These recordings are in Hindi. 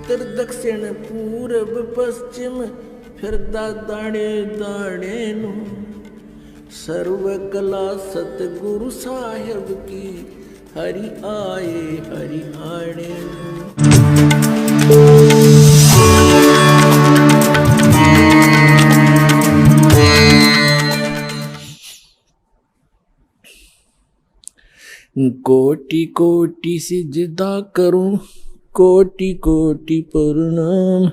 उत्तर दक्षिण पूरब पश्चिम फिरदा दाणे दाणे नु सर्व कला सतगुरु साहेब की हरि आए हरि आणे कोटि कोटि सिजदा करूं कोटि कोटि प्रणाम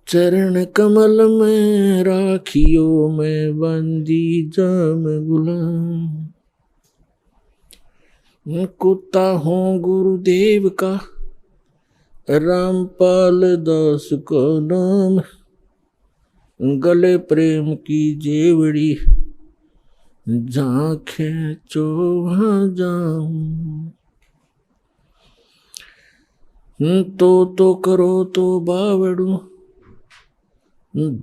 चरण कमल में राखियो मैं बंदी जाम गुलाम कुत्ता हूँ गुरुदेव का रामपाल दास को नाम गले प्रेम की जेवड़ी जहाँ खेचो वहाँ जाऊं तो करो तो बावड़ू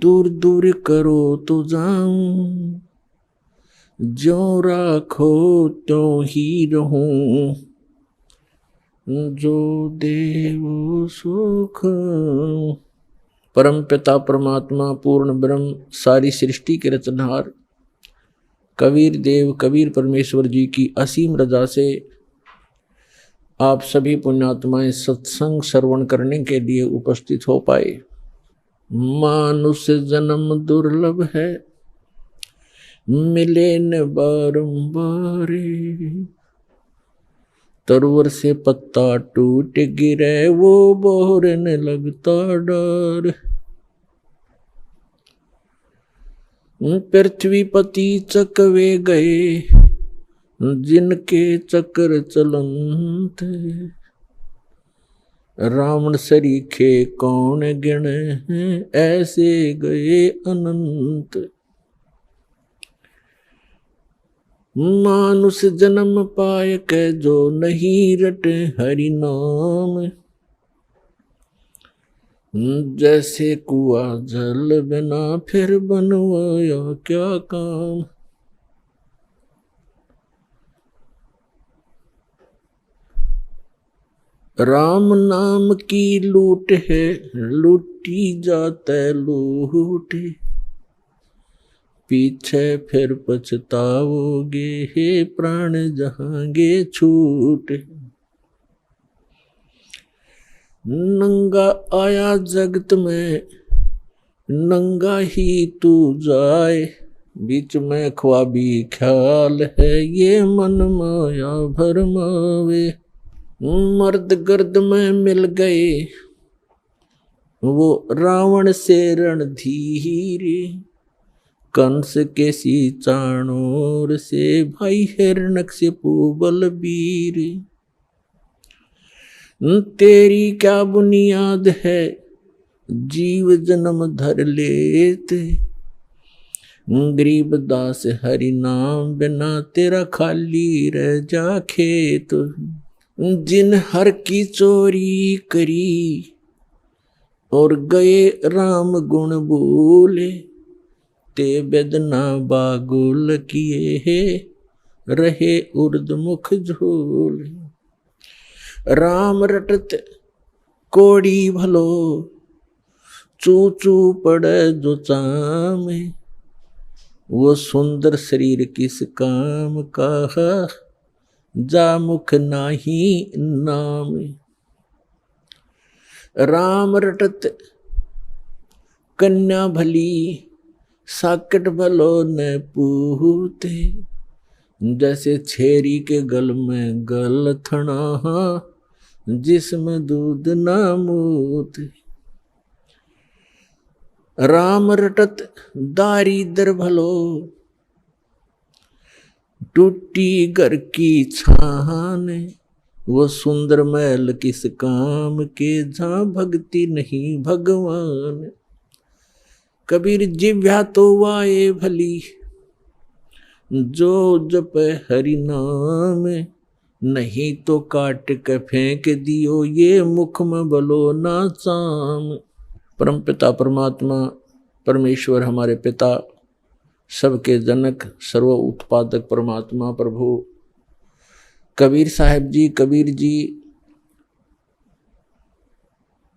दूर दूर करो तो जाऊं ज्यों राखो त्यों ही रहूं जो देव सुख। परम पिता परमात्मा पूर्ण ब्रह्म सारी सृष्टि के रचनहार कबीर देव कबीर परमेश्वर जी की असीम रजा से आप सभी पुण्यात्माएं सत्संग श्रवण करने के लिए उपस्थित हो पाए। मानुष जन्म दुर्लभ है मिले न बारंबार तरवर से पत्ता टूट गिरे वो बोहरने लगता डर पृथ्वीपति चकवे गए जिनके चक्र चलंत रावण सरीखे कौन गिने हैं ऐसे गए अनंत। मानुष जन्म पाए के जो नहीं रटे हरि नाम जैसे कुआ जल बिना फिर बनवाया क्या काम। राम नाम की लूट है लूटी जाते लूटे पीछे फिर पछताओगे हे प्राण जहांगे छूट। नंगा आया जगत में नंगा ही तू जाए बीच में ख्वाबी ख्याल है ये मन माया भरमावे। मर्द गर्द में मिल गए वो रावण से रणधीरे कंस के सी चाणोर से भाई हिरण्यकशिपु बलबीर। तेरी क्या बुनियाद है जीव जन्म धर लेते गरीब दास हरि नाम बिना तेरा खाली रह जा खेत। जिन हर की चोरी करी और गए राम गुण बोले ते बेदना बागुल किए है रहे उर्द मुख झोले। राम रटत कोड़ी भलो चू चू पड़े जो चामे वो सुंदर शरीर किस काम का जा मुख नाही नाम। राम रटत कन्या भली साकट भलो न पूते जैसे छेरी के गल में गल थना जिसमें दूध ना मूत। राम रटत दारिद्र भलो टूटी घर की छान वो सुंदर महल किस काम के जहाँ भक्ति नहीं भगवान। कबीर जिव्या तो वाए भली जो जप हरि नाम नहीं तो काट के फेंक दियो ये मुख में बलो ना चाम। परम पिता परमात्मा परमेश्वर हमारे पिता सबके जनक सर्व उत्पादक परमात्मा प्रभु कबीर साहब जी कबीर जी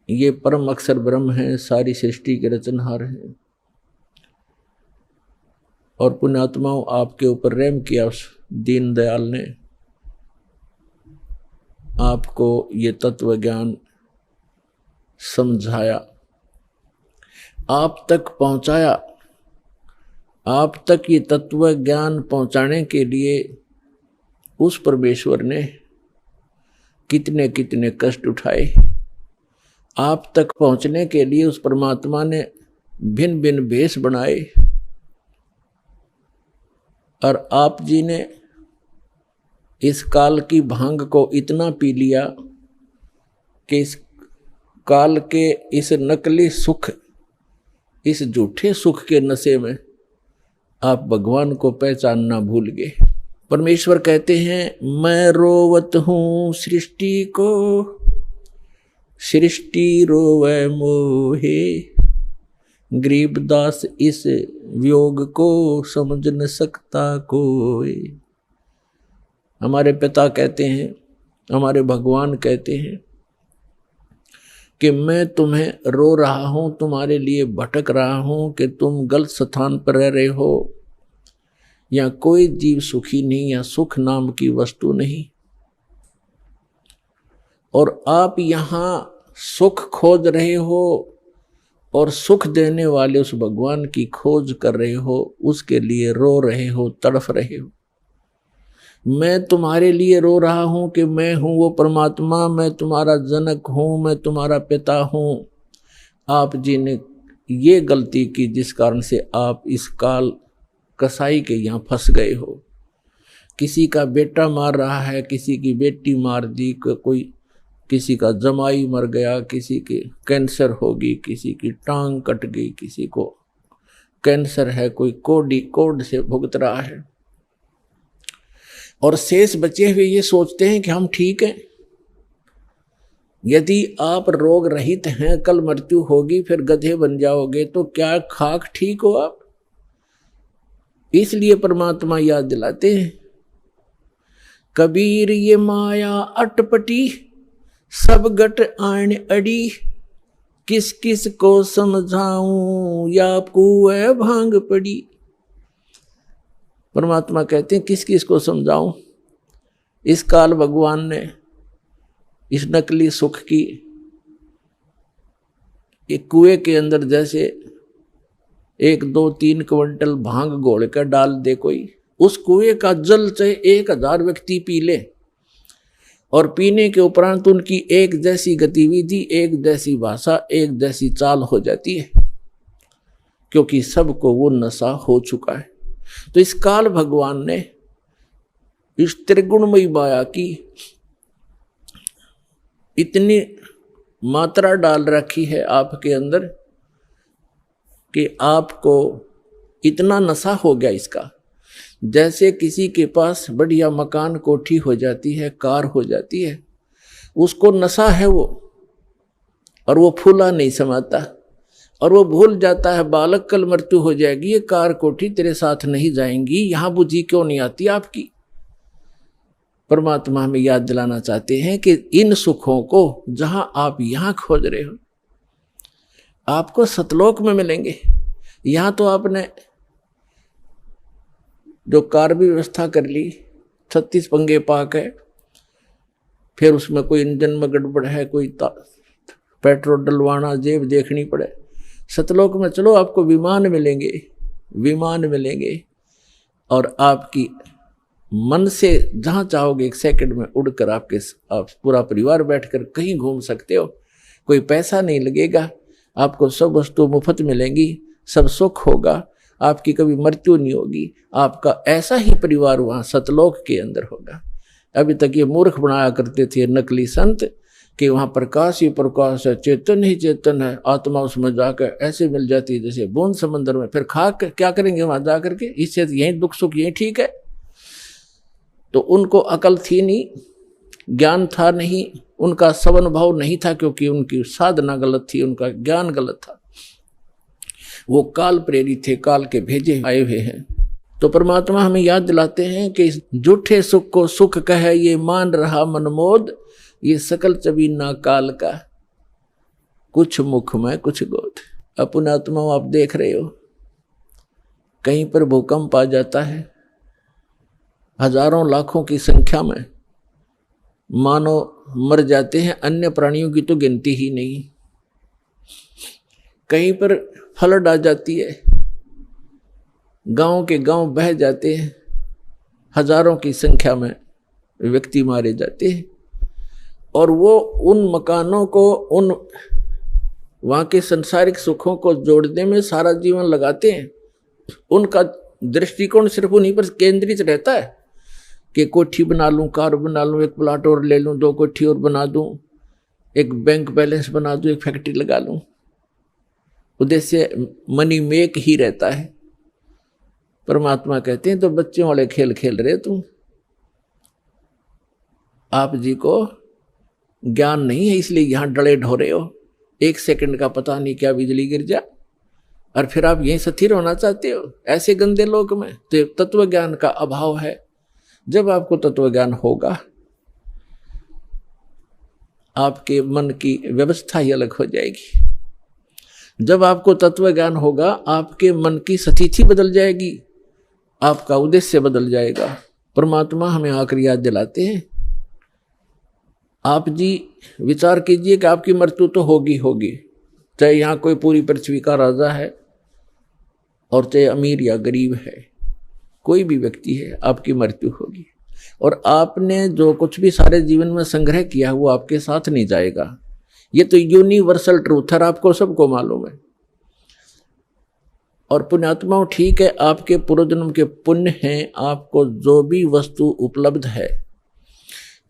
ये परम अक्षर ब्रह्म है, सारी सृष्टि के रचनहार हैं। और पुण्यात्माओं, आपके ऊपर रहम किया उस दीन दयाल ने, आपको ये तत्व ज्ञान समझाया, आप तक पहुंचाया। आप तक ये तत्व ज्ञान पहुंचाने के लिए उस परमेश्वर ने कितने कितने कष्ट उठाए। आप तक पहुंचने के लिए उस परमात्मा ने भिन्न भिन्न भेष बनाए। और आप जी ने इस काल की भांग को इतना पी लिया कि इस काल के इस नकली सुख, इस झूठे सुख के नशे में आप भगवान को पहचानना भूल गए। परमेश्वर कहते हैं, मैं रोवत हूँ सृष्टि को, सृष्टि रोवे मोहे, गरीबदास इस वियोग को समझ न सकता कोई। हमारे पिता कहते हैं, हमारे भगवान कहते हैं कि मैं तुम्हें रो रहा हूं, तुम्हारे लिए भटक रहा हूं कि तुम गलत स्थान पर रह रहे हो। या कोई जीव सुखी नहीं, या सुख नाम की वस्तु नहीं। और आप यहां सुख खोज रहे हो और सुख देने वाले उस भगवान की खोज कर रहे हो, उसके लिए रो रहे हो, तड़फ रहे हो। मैं तुम्हारे लिए रो रहा हूं कि मैं हूं वो परमात्मा, मैं तुम्हारा जनक हूं, मैं तुम्हारा पिता हूं। आप जी ने ये गलती की जिस कारण से आप इस काल कसाई के यहाँ फंस गए हो। किसी का बेटा मार रहा है, किसी की बेटी मार दी, कोई किसी का जमाई मर गया, किसी के कैंसर होगी, किसी की टांग कट गई, किसी को कैंसर है, कोई कोड से भुगत रहा है। और शेष बचे हुए ये सोचते हैं कि हम ठीक हैं। यदि आप रोग रहित हैं, कल मृत्यु होगी, फिर गधे बन जाओगे, तो क्या खाक ठीक हो आप? इसलिए परमात्मा याद दिलाते हैं, कबीर ये माया अटपटी, सब गट आण अड़ी, किस किस को समझाऊं, या कुएं भांग पड़ी। परमात्मा कहते हैं, किस किस को समझाऊं। इस काल भगवान ने इस नकली सुख की एक कुएं के अंदर जैसे 1, 2, 3 क्विंटल भांग घोल कर डाल दे कोई, उस कुएं का जल चाहे 1000 व्यक्ति पी ले, और पीने के उपरांत उनकी एक जैसी गतिविधि, एक जैसी भाषा, एक जैसी चाल हो जाती है, क्योंकि सबको वो नशा हो चुका है। तो इस काल भगवान ने इस त्रिगुणमयी माया की इतनी मात्रा डाल रखी है आपके अंदर कि आपको इतना नशा हो गया इसका। जैसे किसी के पास बढ़िया मकान कोठी हो जाती है, कार हो जाती है, उसको नशा है वो, और वो फूला नहीं समाता, और वो भूल जाता है बालक कल मृत्यु हो जाएगी, ये कार कोठी तेरे साथ नहीं जाएंगी, यहां बुद्धि क्यों नहीं आती आपकी। परमात्मा हमें याद दिलाना चाहते हैं कि इन सुखों को जहां आप यहां खोज रहे हो, आपको सतलोक में मिलेंगे। यहां तो आपने जो कार भी व्यवस्था कर ली, 36 पंगे पाक है, फिर उसमें कोई इंजन में गड़बड़ है, कोई पेट्रोल डलवाना, जेब देखनी पड़े। सतलोक में चलो, आपको विमान मिलेंगे, विमान मिलेंगे, और आपकी मन से जहां चाहोगे 1 सेकंड में उड़कर आप पूरा परिवार बैठकर कहीं घूम सकते हो। कोई पैसा नहीं लगेगा, आपको सब वस्तु मुफ्त मिलेंगी, सब सुख होगा, आपकी कभी मृत्यु नहीं होगी। आपका ऐसा ही परिवार वहां सतलोक के अंदर होगा। अभी तक ये मूर्ख बनाया करते थे नकली संत कि वहां प्रकाश ही प्रकाश है, चेतन ही चेतन है, आत्मा उसमें जाकर ऐसे मिल जाती है जैसे बूंद समंदर में। फिर खा क्या करेंगे वहां जाकर के, इससे यही दुख सुख यही ठीक है। तो उनको अकल थी नहीं, ज्ञान था नहीं, उनका सवन भाव नहीं था, क्योंकि उनकी साधना गलत थी, उनका ज्ञान गलत था। वो काल प्रेरित थे, काल के भेजे आए हुए हैं। तो परमात्मा हमें याद दिलाते हैं कि झूठे सुख को सुख कहे ये मान रहा मनमोद, ये सकल चबीना काल का। कुछ मुख में कुछ गोद। अपने आत्माओं आप देख रहे हो, कहीं पर भूकंप आ जाता है, हजारों लाखों की संख्या में मानव मर जाते हैं, अन्य प्राणियों की तो गिनती ही नहीं। कहीं पर फ्लड आ जाती है, गांव के गांव बह जाते हैं, हजारों की संख्या में व्यक्ति मारे जाते हैं, और वो उन मकानों को, उन वहाँ के सांसारिक सुखों को जोड़ने में सारा जीवन लगाते हैं। उनका दृष्टिकोण सिर्फ उन्हीं पर केंद्रित रहता है कि कोठी बना लूँ, कार बना लूँ, एक प्लाट और ले लूँ, 2 कोठी और बना दूँ, एक बैंक बैलेंस बना दूँ, एक फैक्ट्री लगा लूँ। उद्देश्य मनी मेक ही रहता है। परमात्मा कहते हैं तो बच्चों वाले खेल खेल रहे तुम, आप जी को ज्ञान नहीं है इसलिए यहां डले ढोरे हो। 1 सेकंड का पता नहीं क्या बिजली गिर जा और फिर आप यहीं स्थिर होना चाहते हो ऐसे गंदे लोक में। तो तत्व ज्ञान का अभाव है। जब आपको तत्व ज्ञान होगा, आपके मन की व्यवस्था ही अलग हो जाएगी। जब आपको तत्व ज्ञान होगा, आपके मन की स्थिति बदल जाएगी, आपका उद्देश्य बदल जाएगा। परमात्मा हमें आखिरी याद दिलाते हैं, आप जी विचार कीजिए कि आपकी मृत्यु तो होगी होगी, चाहे यहाँ कोई पूरी पृथ्वी का राजा है और चाहे अमीर या गरीब है, कोई भी व्यक्ति है, आपकी मृत्यु होगी। और आपने जो कुछ भी सारे जीवन में संग्रह किया वो आपके साथ नहीं जाएगा। ये तो यूनिवर्सल ट्रूथ है, आपको सबको मालूम है। और पुण्यात्माओं, ठीक है, आपके पूर्वजन्म के पुण्य हैं, आपको जो भी वस्तु उपलब्ध है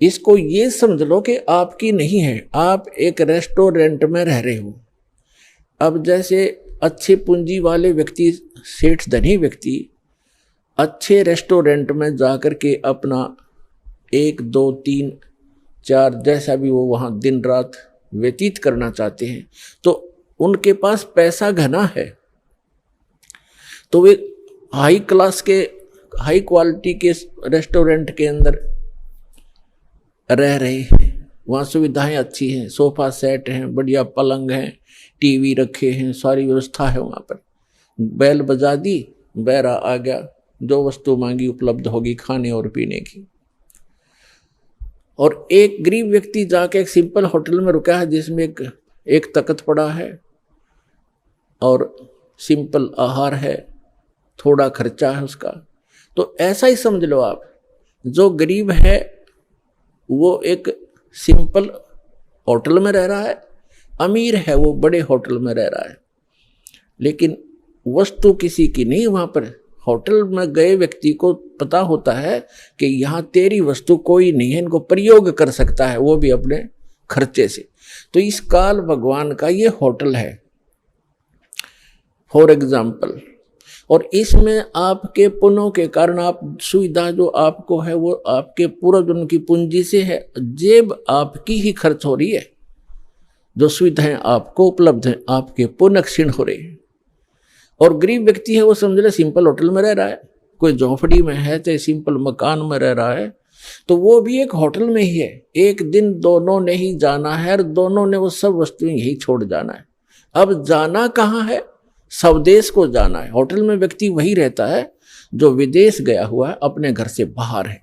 इसको ये समझ लो कि आपकी नहीं है। आप एक रेस्टोरेंट में रह रहे हो। अब जैसे अच्छे पूंजी वाले व्यक्ति, सेठ धनी व्यक्ति अच्छे रेस्टोरेंट में जाकर के अपना 1, 2, 3, 4 जैसा भी वो वहाँ दिन रात व्यतीत करना चाहते हैं, तो उनके पास पैसा घना है, तो वे हाई क्लास के, हाई क्वालिटी के रेस्टोरेंट के अंदर रह रहे हैं। वहाँ सुविधाएं अच्छी हैं, सोफा सेट हैं, बढ़िया पलंग हैं, टीवी रखे हैं, सारी व्यवस्था है वहाँ पर। बैल बजा दी, बैरा आ गया, जो वस्तु मांगी उपलब्ध होगी खाने और पीने की। और एक गरीब व्यक्ति जाके एक सिंपल होटल में रुका है जिसमें एक तख्त पड़ा है और सिंपल आहार है, थोड़ा खर्चा है उसका। तो ऐसा ही समझ लो आप, जो गरीब है वो एक सिंपल होटल में रह रहा है, अमीर है वो बड़े होटल में रह रहा है, लेकिन वस्तु किसी की नहीं। वहाँ पर होटल में गए व्यक्ति को पता होता है कि यहाँ तेरी वस्तु कोई नहीं है, इनको प्रयोग कर सकता है, वो भी अपने खर्चे से। तो इस काल भगवान का ये होटल है फॉर एग्जाम्पल। और इसमें आपके पुण्यों के कारण आप सुविधा जो आपको है वो आपके पूर्वजन्म की पूंजी से है, जेब आपकी ही खर्च हो रही है। जो सुविधाएं आपको उपलब्ध हैं आपके पुण्य क्षीण हो रहे हैं। और गरीब व्यक्ति है वो समझ ले सिंपल होटल में रह रहा है, कोई झोंपड़ी में है चाहे सिंपल मकान में रह रहा है, तो वो भी एक होटल में ही है। एक दिन दोनों ने ही जाना है और दोनों ने वो सब वस्तुएं यही छोड़ जाना है। अब जाना कहाँ है? स्वदेश को जाना है। होटल में व्यक्ति वही रहता है जो विदेश गया हुआ है, अपने घर से बाहर है।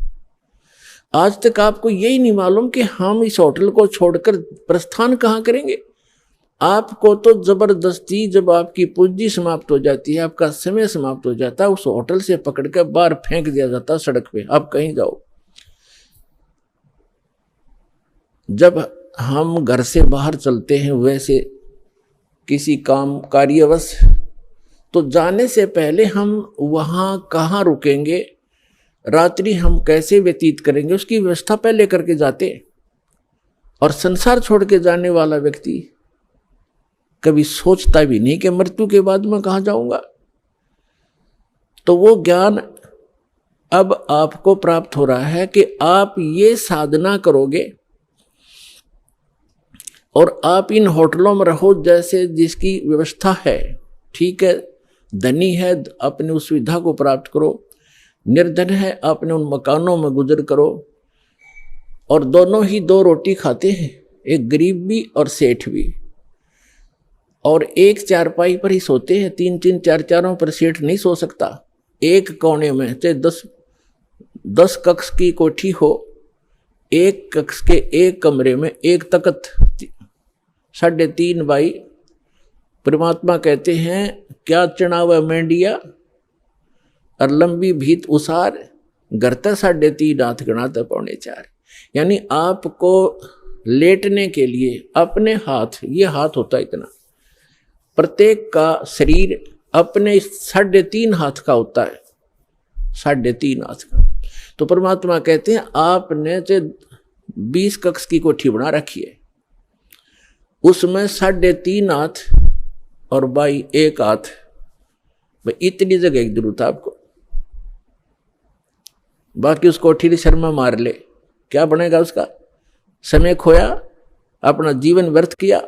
आज तक आपको यही नहीं मालूम कि हम इस होटल को छोड़कर प्रस्थान कहाँ करेंगे। आपको तो जबरदस्ती जब आपकी पूंजी समाप्त हो जाती है, आपका समय समाप्त हो जाता है, उस होटल से पकड़कर बाहर फेंक दिया जाता है सड़क पे, आप कहीं जाओ। जब हम घर से बाहर चलते हैं वैसे किसी काम कार्यवश, तो जाने से पहले हम वहाँ कहाँ रुकेंगे, रात्रि हम कैसे व्यतीत करेंगे, उसकी व्यवस्था पहले करके जाते। और संसार छोड़ के जाने वाला व्यक्ति कभी सोचता भी नहीं कि मृत्यु के बाद मैं कहाँ जाऊंगा। तो वो ज्ञान अब आपको प्राप्त हो रहा है कि आप ये साधना करोगे और आप इन होटलों में रहो जैसे जिसकी व्यवस्था है, ठीक है। धनी है अपने उस सुविधा को प्राप्त करो, निर्धन है अपने उन मकानों में गुजर करो। और दोनों ही 2 रोटी खाते हैं, एक गरीब भी और सेठ भी। और एक चारपाई पर ही सोते हैं, 3-3 4-4 पर सेठ नहीं सो सकता। एक कोने में चाहे 10 कक्ष की कोठी हो, एक कक्ष के एक कमरे में एक तख्त 3.5 बाई। परमात्मा कहते हैं क्या चढ़ावा मेंढिया और लंबी भीत उसार, घर तक 3.5 हाथ गणाते 3.25। यानी आपको लेटने के लिए अपने हाथ, ये हाथ होता है इतना, प्रत्येक का शरीर अपने 3.5 हाथ का होता है, 3.5 हाथ का। तो परमात्मा कहते हैं आपने 20 कक्ष की कोठी बना रखी है, उसमें 3.5 हाथ और बाई 1 हाथ, भाई इतनी जगह की जरूरत है आपको। बाकी उस कोठी की शर्मा मार ले, क्या बनेगा उसका? समय खोया, अपना जीवन व्यर्थ किया।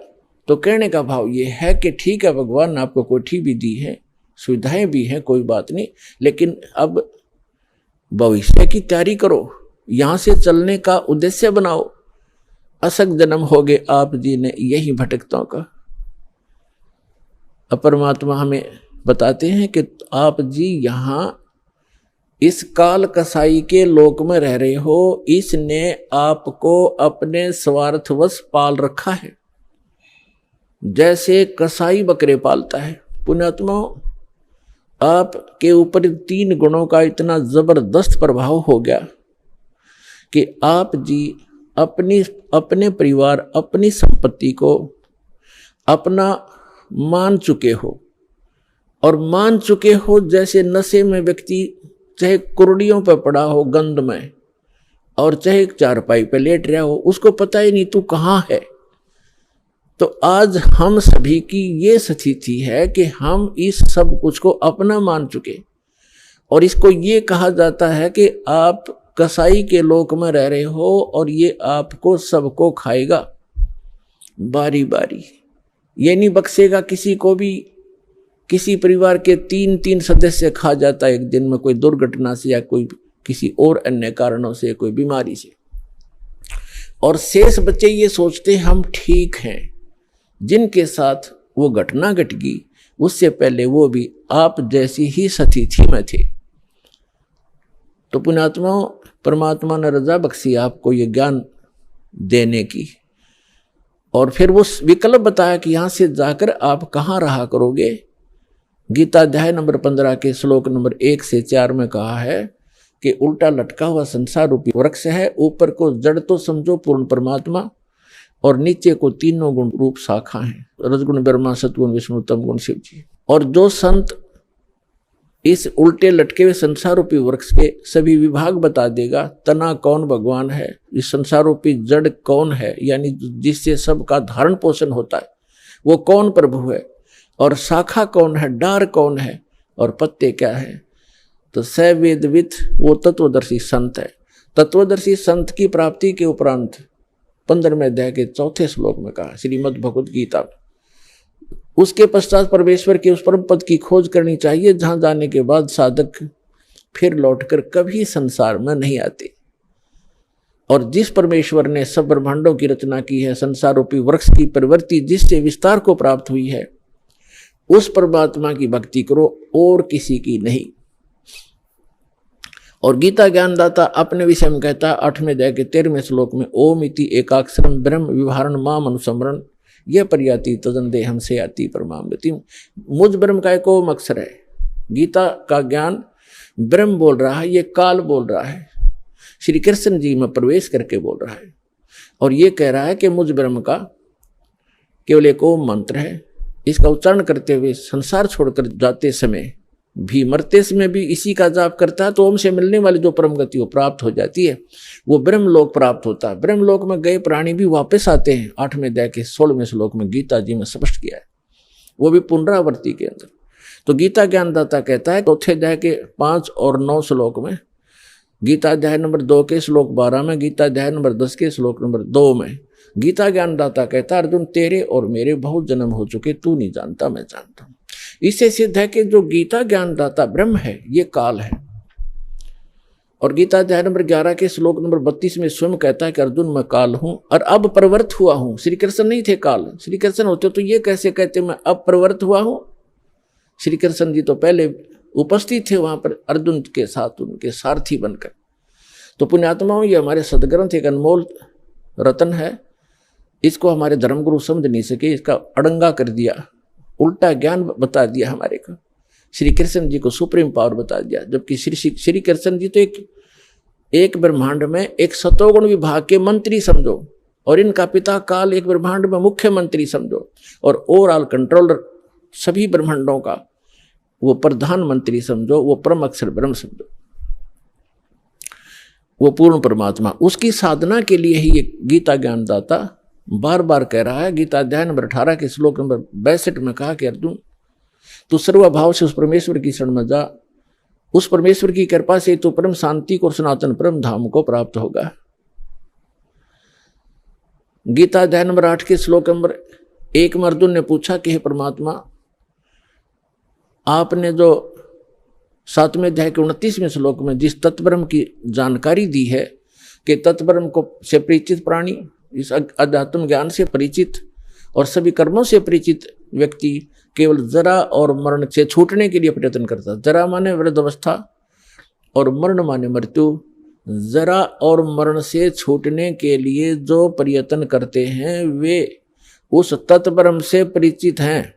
तो कहने का भाव ये है कि ठीक है, भगवान ने आपको कोठी भी दी है, सुविधाएं भी हैं, कोई बात नहीं, लेकिन अब भविष्य की तैयारी करो, यहां से चलने का उद्देश्य बनाओ। असक जन्म हो गए आप जी ने यही भटकताओं का। अब परमात्मा हमें बताते हैं कि आप जी यहां इस काल कसाई के लोक में रह रहे हो, इसने आपको अपने स्वार्थवश पाल रखा है, जैसे कसाई बकरे पालता है। पुण्यात्मा, आपके ऊपर 3 गुणों का इतना जबरदस्त प्रभाव हो गया कि आप जी अपने परिवार, अपनी संपत्ति को अपना मान चुके हो, और मान चुके हो जैसे नशे में व्यक्ति चाहे कुर्डियों पर पड़ा हो गंध में, और चाहे चारपाई पे लेट रहा हो, उसको पता ही नहीं तू कहाँ है। तो आज हम सभी की ये स्थिति है कि हम इस सब कुछ को अपना मान चुके, और इसको ये कहा जाता है कि आप कसाई के लोक में रह रहे हो और ये आपको सबको खाएगा बारी बारी, ये नहीं बख्शेगा किसी को भी। किसी परिवार के 3-3 सदस्य खा जाता है एक दिन में, कोई दुर्घटना से या कोई किसी और अन्य कारणों से, कोई बीमारी से, और शेष बच्चे ये सोचते हम ठीक हैं। जिनके साथ वो घटना घट गई उससे पहले वो भी आप जैसी ही स्थिति में थे। तो पुण्यात्माओं, परमात्मा ने रजा बख्शी आपको ये ज्ञान देने की, और फिर वो विकल्प बताया कि यहां से जाकर आप कहाँ रहा करोगे। गीता अध्याय नंबर 15 के श्लोक नंबर 1 से 4 में कहा है कि उल्टा लटका हुआ संसार रूपी वृक्ष है, ऊपर को जड़ तो समझो पूर्ण परमात्मा, और नीचे को 3 गुण रूप शाखा है, रजगुण ब्रह्मा, सतगुण विष्णु, तम गुण शिव जी। और जो संत इस उल्टे लटके हुए संसार रूपी वृक्ष के सभी विभाग बता देगा, तना कौन भगवान है, इस संसार रूपी जड़ कौन है, यानी जिससे सबका धारण पोषण होता है वो कौन प्रभु है, और शाखा कौन है, डार कौन है, और पत्ते क्या है, तो सवेदवित वो तत्वदर्शी संत है। तत्वदर्शी संत की प्राप्ति के उपरांत 15वें अध्याय के 4 श्लोक में कहा श्रीमद् भगवद गीता, उसके पश्चात परमेश्वर के उस परम पद की खोज करनी चाहिए जहां जाने के बाद साधक फिर लौटकर कभी संसार में नहीं आते। और जिस परमेश्वर ने सब ब्रह्मांडों की रचना की है, संसार रूपी वृक्ष की प्रवृत्ति जिससे विस्तार को प्राप्त हुई है, उस परमात्मा की भक्ति करो और किसी की नहीं। और गीता ज्ञानदाता अपने विषय में कहता है 8वें अध्याय के 13वें श्लोक में, ओम इति एकाक्षरम ब्रह्म विवहारण माम अनुसमरण यह पर्याति तदन देहम से आती परमाम गति। मुझ ब्रह्म का एक ओम अक्षर है। गीता का ज्ञान ब्रह्म बोल रहा है, ये काल बोल रहा है, श्री कृष्ण जी में प्रवेश करके बोल रहा है, और ये कह रहा है कि मुझ ब्रह्म का केवल एक ओम मंत्र है। इसका उच्चारण करते हुए संसार छोड़कर जाते समय भी, मरते समय भी इसी का जाप करता है, तो ओम से मिलने वाली जो परम गति वो प्राप्त हो जाती है, वो ब्रह्मलोक प्राप्त होता है। ब्रह्मलोक में गए प्राणी भी वापस आते हैं, 8वें अध्याय के 16वें श्लोक में गीता जी में स्पष्ट किया है, वो भी पुनरावृत्ति के अंदर। तो गीता ज्ञानदाता कहता है 4थे अध्याय के 5 और 9 श्लोक में, गीता अध्याय नंबर 2 के श्लोक 12 में, गीता अध्याय नंबर 10 के श्लोक नंबर 2 में गीता ज्ञानदाता कहता है, अर्जुन तेरे और मेरे बहुत जन्म हो चुके, तू नहीं जानता मैं जानता हूं। इससे सिद्ध है कि जो गीता ज्ञानदाता ब्रह्म है ये काल है, और गीता अध्याय नंबर 11 के श्लोक नंबर 32 में स्वयं कहता है कि अर्जुन मैं काल हूं और अब प्रवृत्त हुआ हूं। श्री कृष्ण नहीं थे काल, श्री कृष्ण होते तो ये कैसे कहते मैं अब प्रवृत्त हुआ हूं। श्री कृष्ण जी तो पहले उपस्थित थे वहां पर अर्जुन के साथ, उनके सारथी बनकर। तो पुण्यात्माओं, ये हमारे सदग्रंथ एक अनमोल रतन है, इसको हमारे धर्मगुरु समझ नहीं सके, इसका अड़ंगा कर दिया, उल्टा ज्ञान बता दिया हमारे को। श्री कृष्ण जी को सुप्रीम पावर बता दिया, जबकि श्री कृष्ण जी तो एक ब्रह्मांड में एक सतोगुण विभाग के मंत्री समझो, और इनका पिता काल एक ब्रह्मांड में मुख्यमंत्री समझो, और ओवरऑल कंट्रोलर सभी ब्रह्मांडों का वो प्रधानमंत्री समझो, वो परम अक्षर ब्रह्म समझो, वो पूर्ण परमात्मा। उसकी साधना के लिए ही ये गीता ज्ञानदाता बार बार कह रहा है। गीता अध्याय नंबर 18 के श्लोक नंबर 62 में कहा कि अर्जुन तू सर्वभाव से उस परमेश्वर की शरण में जा, उस परमेश्वर की कृपा से तू परम शांति को और सनातन परम धाम को प्राप्त होगा। गीता अध्याय नंबर 8 के श्लोक नंबर 1 में अर्जुन ने पूछा कि हे परमात्मा, आपने जो 7वें अध्याय के 29वें श्लोक में जिस तत्ब्रह्म की जानकारी दी है कि तत्ब्रह्म को से परिचित प्राणी, इस अध्यात्म ज्ञान से परिचित और सभी कर्मों से परिचित व्यक्ति केवल जरा और मरण से छूटने के लिए प्रयत्न करता। जरा माने वृद्धावस्था और मरण माने मृत्यु। जरा और मरण से छूटने के लिए जो प्रयत्न करते हैं वे उस तत्ब्रह्म से परिचित हैं,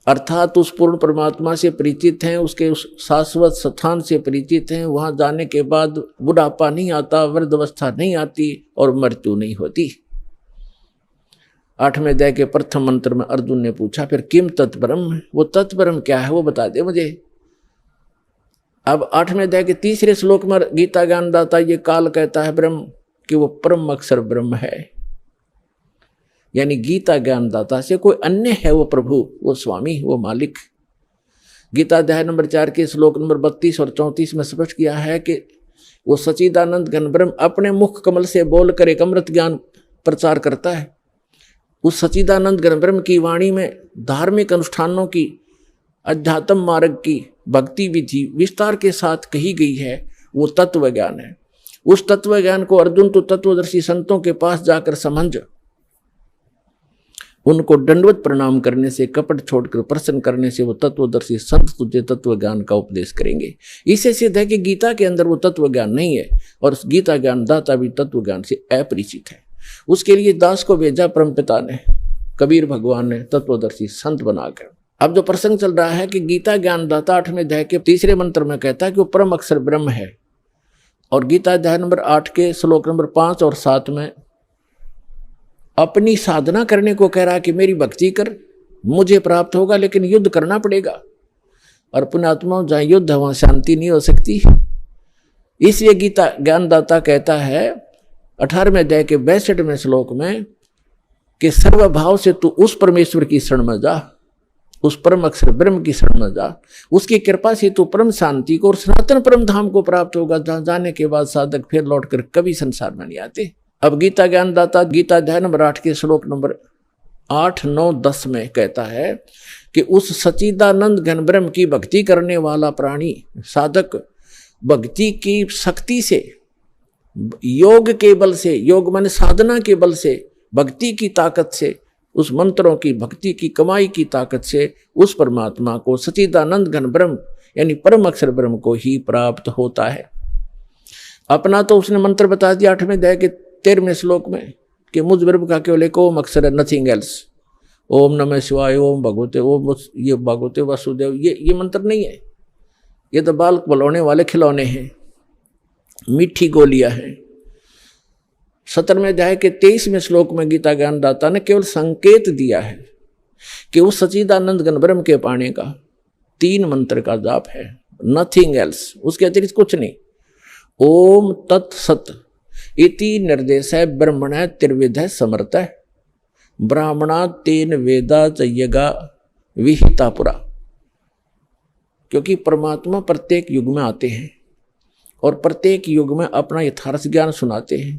अर्थात उस पूर्ण परमात्मा से परिचित हैं, उसके उस शाश्वत स्थान से परिचित हैं। वहां जाने के बाद बुढ़ापा नहीं आता, वृद्धावस्था नहीं आती और मृत्यु नहीं होती। 8वें अध्याय के प्रथम मंत्र में अर्जुन ने पूछा फिर किम तत्ब्रह्म, वो तत्ब्रह्म क्या है वो बता दे मुझे। अब 8वें अध्याय के 3रे श्लोक में गीता ज्ञानदाता ये काल कहता है ब्रह्म कि वो परम अक्षर ब्रह्म है, यानी गीता ज्ञानदाता से कोई अन्य है वो प्रभु, वो स्वामी, वो मालिक। गीता अध्याय नंबर 4 के श्लोक नंबर 32 और 34 में स्पष्ट किया है कि वो सच्चिदानंद घन ब्रह्म अपने मुख कमल से बोलकर एक अमृत ज्ञान प्रचार करता है। उस सच्चिदानंद घन ब्रह्म की वाणी में धार्मिक अनुष्ठानों की, अध्यात्म मार्ग की भक्ति विधि विस्तार के साथ कही गई है, वो तत्व ज्ञान है। उस तत्व ज्ञान को अर्जुन तो तत्वदर्शी संतों के पास जाकर समझ, उनको दंडवत प्रणाम करने से, कपट छोड़कर प्रसन्न करने से वो तत्वदर्शी संत तुझे तत्व ज्ञान का उपदेश करेंगे। इससे सिद्ध है कि गीता के अंदर वो तत्व ज्ञान नहीं है और गीता ज्ञान दाता भी तत्व ज्ञान से अपरिचित है। उसके लिए दास को भेजा परमपिता ने, कबीर भगवान ने तत्वदर्शी संत बनाकर। अब जो प्रसंग चल रहा है कि गीता ज्ञानदाता 8वें अध्याय के 3रे मंत्र में कहता है कि वो परम अक्षर ब्रह्म है, और गीता अध्याय नंबर 8 के श्लोक नंबर 5 और 7 में अपनी साधना करने को कह रहा है कि मेरी भक्ति कर, मुझे प्राप्त होगा, लेकिन युद्ध करना पड़ेगा। और पुण्यात्माओं, जहां युद्ध है वहां शांति नहीं हो सकती। इसलिए गीता ज्ञानदाता कहता है 18वें अध्याय के 62वें श्लोक में कि सर्वभाव से तू उस परमेश्वर की शरण में जा, उस परम अक्षर ब्रह्म की शरण में जा, उसकी कृपा से तू परम शांति को और सनातन परम धाम को प्राप्त होगा, जहां जाने के बाद साधक फिर लौटकर कभी संसार में नहीं आते। अब गीता ज्ञानदाता गीता अध्याय नंबर 8 के श्लोक नंबर 8, 9, 10 में कहता है कि उस सच्चिदानंद घन ब्रह्म की भक्ति करने वाला प्राणी साधक भक्ति की शक्ति से, योग के बल से, योग माने साधना के बल से, भक्ति की ताकत से, उस मंत्रों की भक्ति की कमाई की ताकत से उस परमात्मा को, सच्चिदानंद घन ब्रह्म यानी परम अक्षर ब्रह्म को ही प्राप्त होता है। अपना तो उसने मंत्र बता दिया 8वें अध्याय के 13वें श्लोक में कि मुझ ब्रह्म का केवल एक ओम अक्षर है, नथिंग एल्स। ओम नमः शिवाय, ओम भगवते, ओम ये भगवते वासुदेव, ये मंत्र नहीं है, ये तो बाल बलौने वाले खिलौने हैं, मीठी गोलियां हैं। 17वें अध्याय के 23वें श्लोक में गीता ज्ञानदाता ने केवल संकेत दिया है कि उस सच्चिदानंद घन ब्रह्म के पाने का 3 मंत्र का जाप है, नथिंग एल्स, उसके अतिरिक्त कुछ नहीं। ओम तत्सत इति निर्देश है ब्रह्मण त्रिविध समर्थ ब्राह्मणा तेन वेदा चयगा विहिता पुरा। क्योंकि परमात्मा प्रत्येक युग में आते हैं और प्रत्येक युग में अपना यथार्थ ज्ञान सुनाते हैं।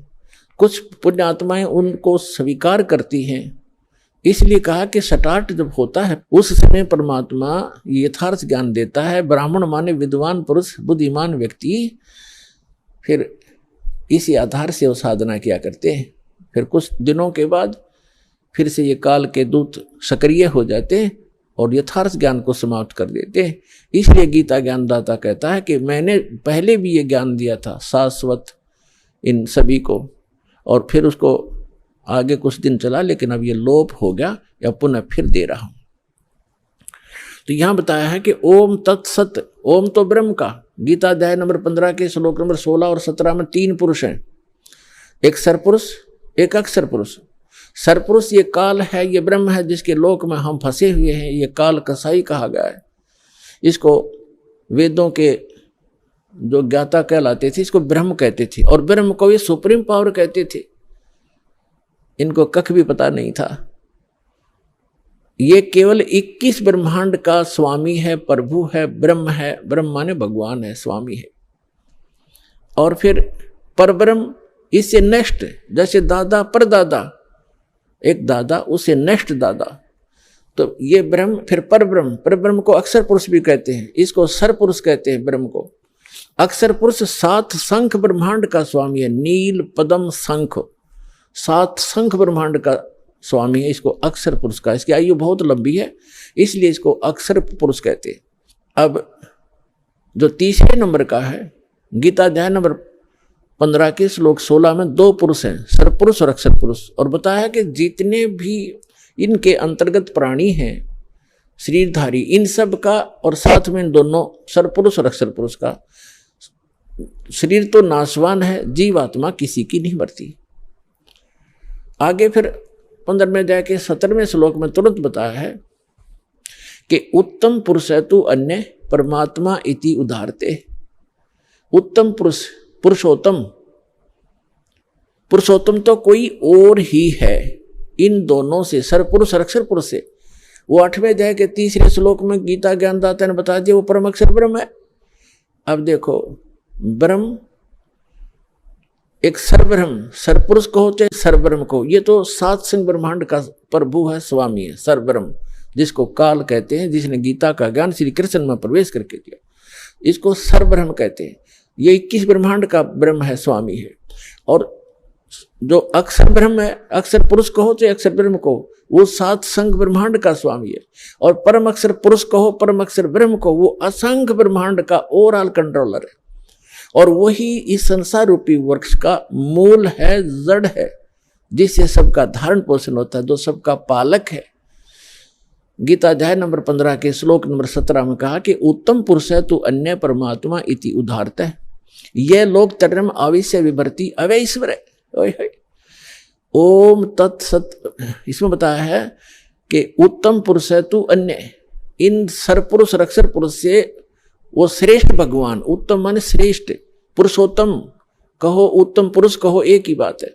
कुछ पुण्यात्माएं उनको स्वीकार करती हैं, इसलिए कहा कि स्टार्ट जब होता है उस समय परमात्मा यथार्थ ज्ञान देता है। ब्राह्मण माने विद्वान पुरुष, बुद्धिमान व्यक्ति, फिर इसी आधार से वो साधना किया करते हैं। फिर कुछ दिनों के बाद फिर से ये काल के दूत सक्रिय हो जाते हैं और यथार्थ ज्ञान को समाप्त कर देते हैं। इसलिए गीता ज्ञानदाता कहता है कि मैंने पहले भी ये ज्ञान दिया था शाश्वत इन सभी को, और फिर उसको आगे कुछ दिन चला, लेकिन अब ये लोप हो गया, या पुनः फिर दे रहा हूं। तो यहां बताया है कि ओम तत्सत, ओम तो ब्रह्म का, गीता अध्याय नंबर 15 के श्लोक नंबर 16 और 17 में 3 पुरुष हैं, एक सरपुरुष एक अक्षर पुरुष। सरपुरुष ये काल है, ये ब्रह्म है जिसके लोक में हम फंसे हुए हैं, ये काल कसाई कहा गया है। इसको वेदों के जो ज्ञाता कहलाते थे इसको ब्रह्म कहते थे, और ब्रह्म को ये सुप्रीम पावर कहते थे। इनको कख भी पता नहीं था। ये केवल 21 ब्रह्मांड का स्वामी है, प्रभु है, ब्रह्म है। ब्रह्म माने भगवान है, स्वामी है। और फिर परब्रह्म, इससे नेक्स्ट, जैसे दादा परदादा, एक दादा उससे नेक्स्ट दादा, तो ये ब्रह्म। फिर परब्रह्म, परब्रह्म को अक्षर पुरुष भी कहते हैं, इसको सर पुरुष कहते हैं ब्रह्म को। अक्षर पुरुष 7 शंख ब्रह्मांड का स्वामी है, नील पद्म शंख, 7 शंख ब्रह्मांड का स्वामी है, इसको अक्षर पुरुष का। इसकी आयु बहुत लंबी है, इसलिए इसको अक्षर पुरुष कहते हैं। अब जो तीसरे नंबर का है, गीता अध्याय नंबर 15 के श्लोक 16 में 2 पुरुष हैं, सरपुरुष और अक्षर पुरुष। और बताया कि जितने भी इनके अंतर्गत प्राणी हैं शरीरधारी, इन सब का, और साथ में इन दोनों सरपुरुष और अक्षर पुरुष का, शरीर तो नाशवान है, जीवात्मा किसी की नहीं मरती। आगे फिर 15वें अध्याय के 17वें श्लोक में तुरंत बताया है कि उत्तम पुरुष है तू अन्य परमात्मा इति उदाहरते। उत्तम पुरुष, पुरुषोत्तम, पुरुषोत्तम तो कोई और ही है इन दोनों से, सरपुरुष और अक्षर पुरुष से। वो 8वें अध्याय के 3रे श्लोक में गीता ज्ञानदाता ने बता दिया वो परम अक्षर ब्रह्म है। अब देखो, ब्रह्म एक सरब्रह्म, सरपुरुष कहो चाहे सरब्रह्म को, ये तो 7 संग ब्रह्मांड का प्रभु है, स्वामी है, सरब्रह्म, जिसको काल कहते हैं, जिसने गीता का ज्ञान श्री कृष्ण में प्रवेश करके दिया, इसको सरब्रह्म कहते हैं। ये 21 ब्रह्मांड का ब्रह्म है, स्वामी है। और जो अक्षर ब्रह्म है, अक्षर पुरुष कहो चाहे अक्षर ब्रह्म को, वो 7 संग ब्रह्मांड का स्वामी है। और परम अक्षर पुरुष कहो, परम अक्षर ब्रह्म को, वो असंख्य ब्रह्मांड का ओवरऑल कंट्रोलर है। और वही इस संसार रूपी वृक्ष का मूल है, जड़ है, जिससे सबका धारण पोषण होता है, जो सबका पालक है। गीता अध्याय नंबर 15 के श्लोक नंबर 17 में कहा कि उत्तम पुरुष है तू अन्य परमात्मा इति उदाहरत है, यह लोक तरम आविश्य विभर्ति अवैश्वर है। ओम तत्सत, इसमें बताया है कि उत्तम पुरुष है तू अन्य, इन सरपुरुष और अक्षर पुरुष से वो श्रेष्ठ भगवान, उत्तम माने श्रेष्ठ, पुरुषोत्तम कहो उत्तम पुरुष कहो एक ही बात है।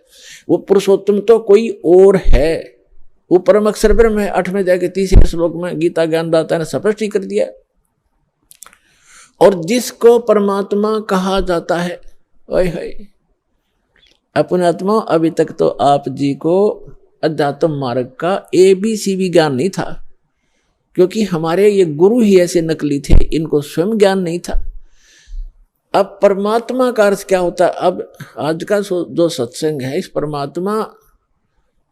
वो पुरुषोत्तम तो कोई और है, वो परम अक्षर ब्रह्म है। 8वें अध्याय के 3रे श्लोक में गीता ज्ञानदाता ने स्पष्ट ही कर दिया। और जिसको परमात्मा कहा जाता है, ओए होए अपने आत्मा, अभी तक तो आप जी को अध्यात्म मार्ग का ABC भी ज्ञान नहीं था, क्योंकि हमारे ये गुरु ही ऐसे नकली थे, इनको स्वयं ज्ञान नहीं था। अब परमात्मा का अर्थ क्या होता है? अब आज का जो सत्संग है, इस परमात्मा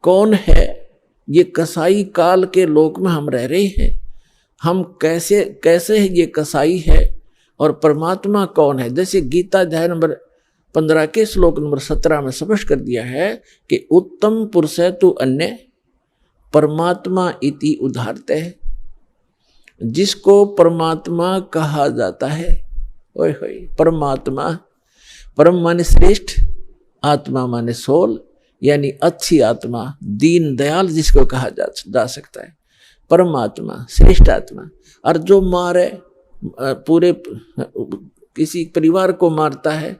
कौन है? ये कसाई काल के लोक में हम रह रहे हैं, हम कैसे कैसे ये कसाई है और परमात्मा कौन है? जैसे गीता अध्याय नंबर 15 के श्लोक नंबर 17 में स्पष्ट कर दिया है कि उत्तम पुरुष है तू अन्य परमात्मा इति उदाहरत है, जिसको परमात्मा कहा जाता है। ओए होए, परमात्मा, परम माने श्रेष्ठ, आत्मा माने सोल, यानी अच्छी आत्मा, दीन दयाल जिसको कहा जा सकता है, परमात्मा, श्रेष्ठ आत्मा। और जो मारे, पूरे किसी परिवार को मारता है,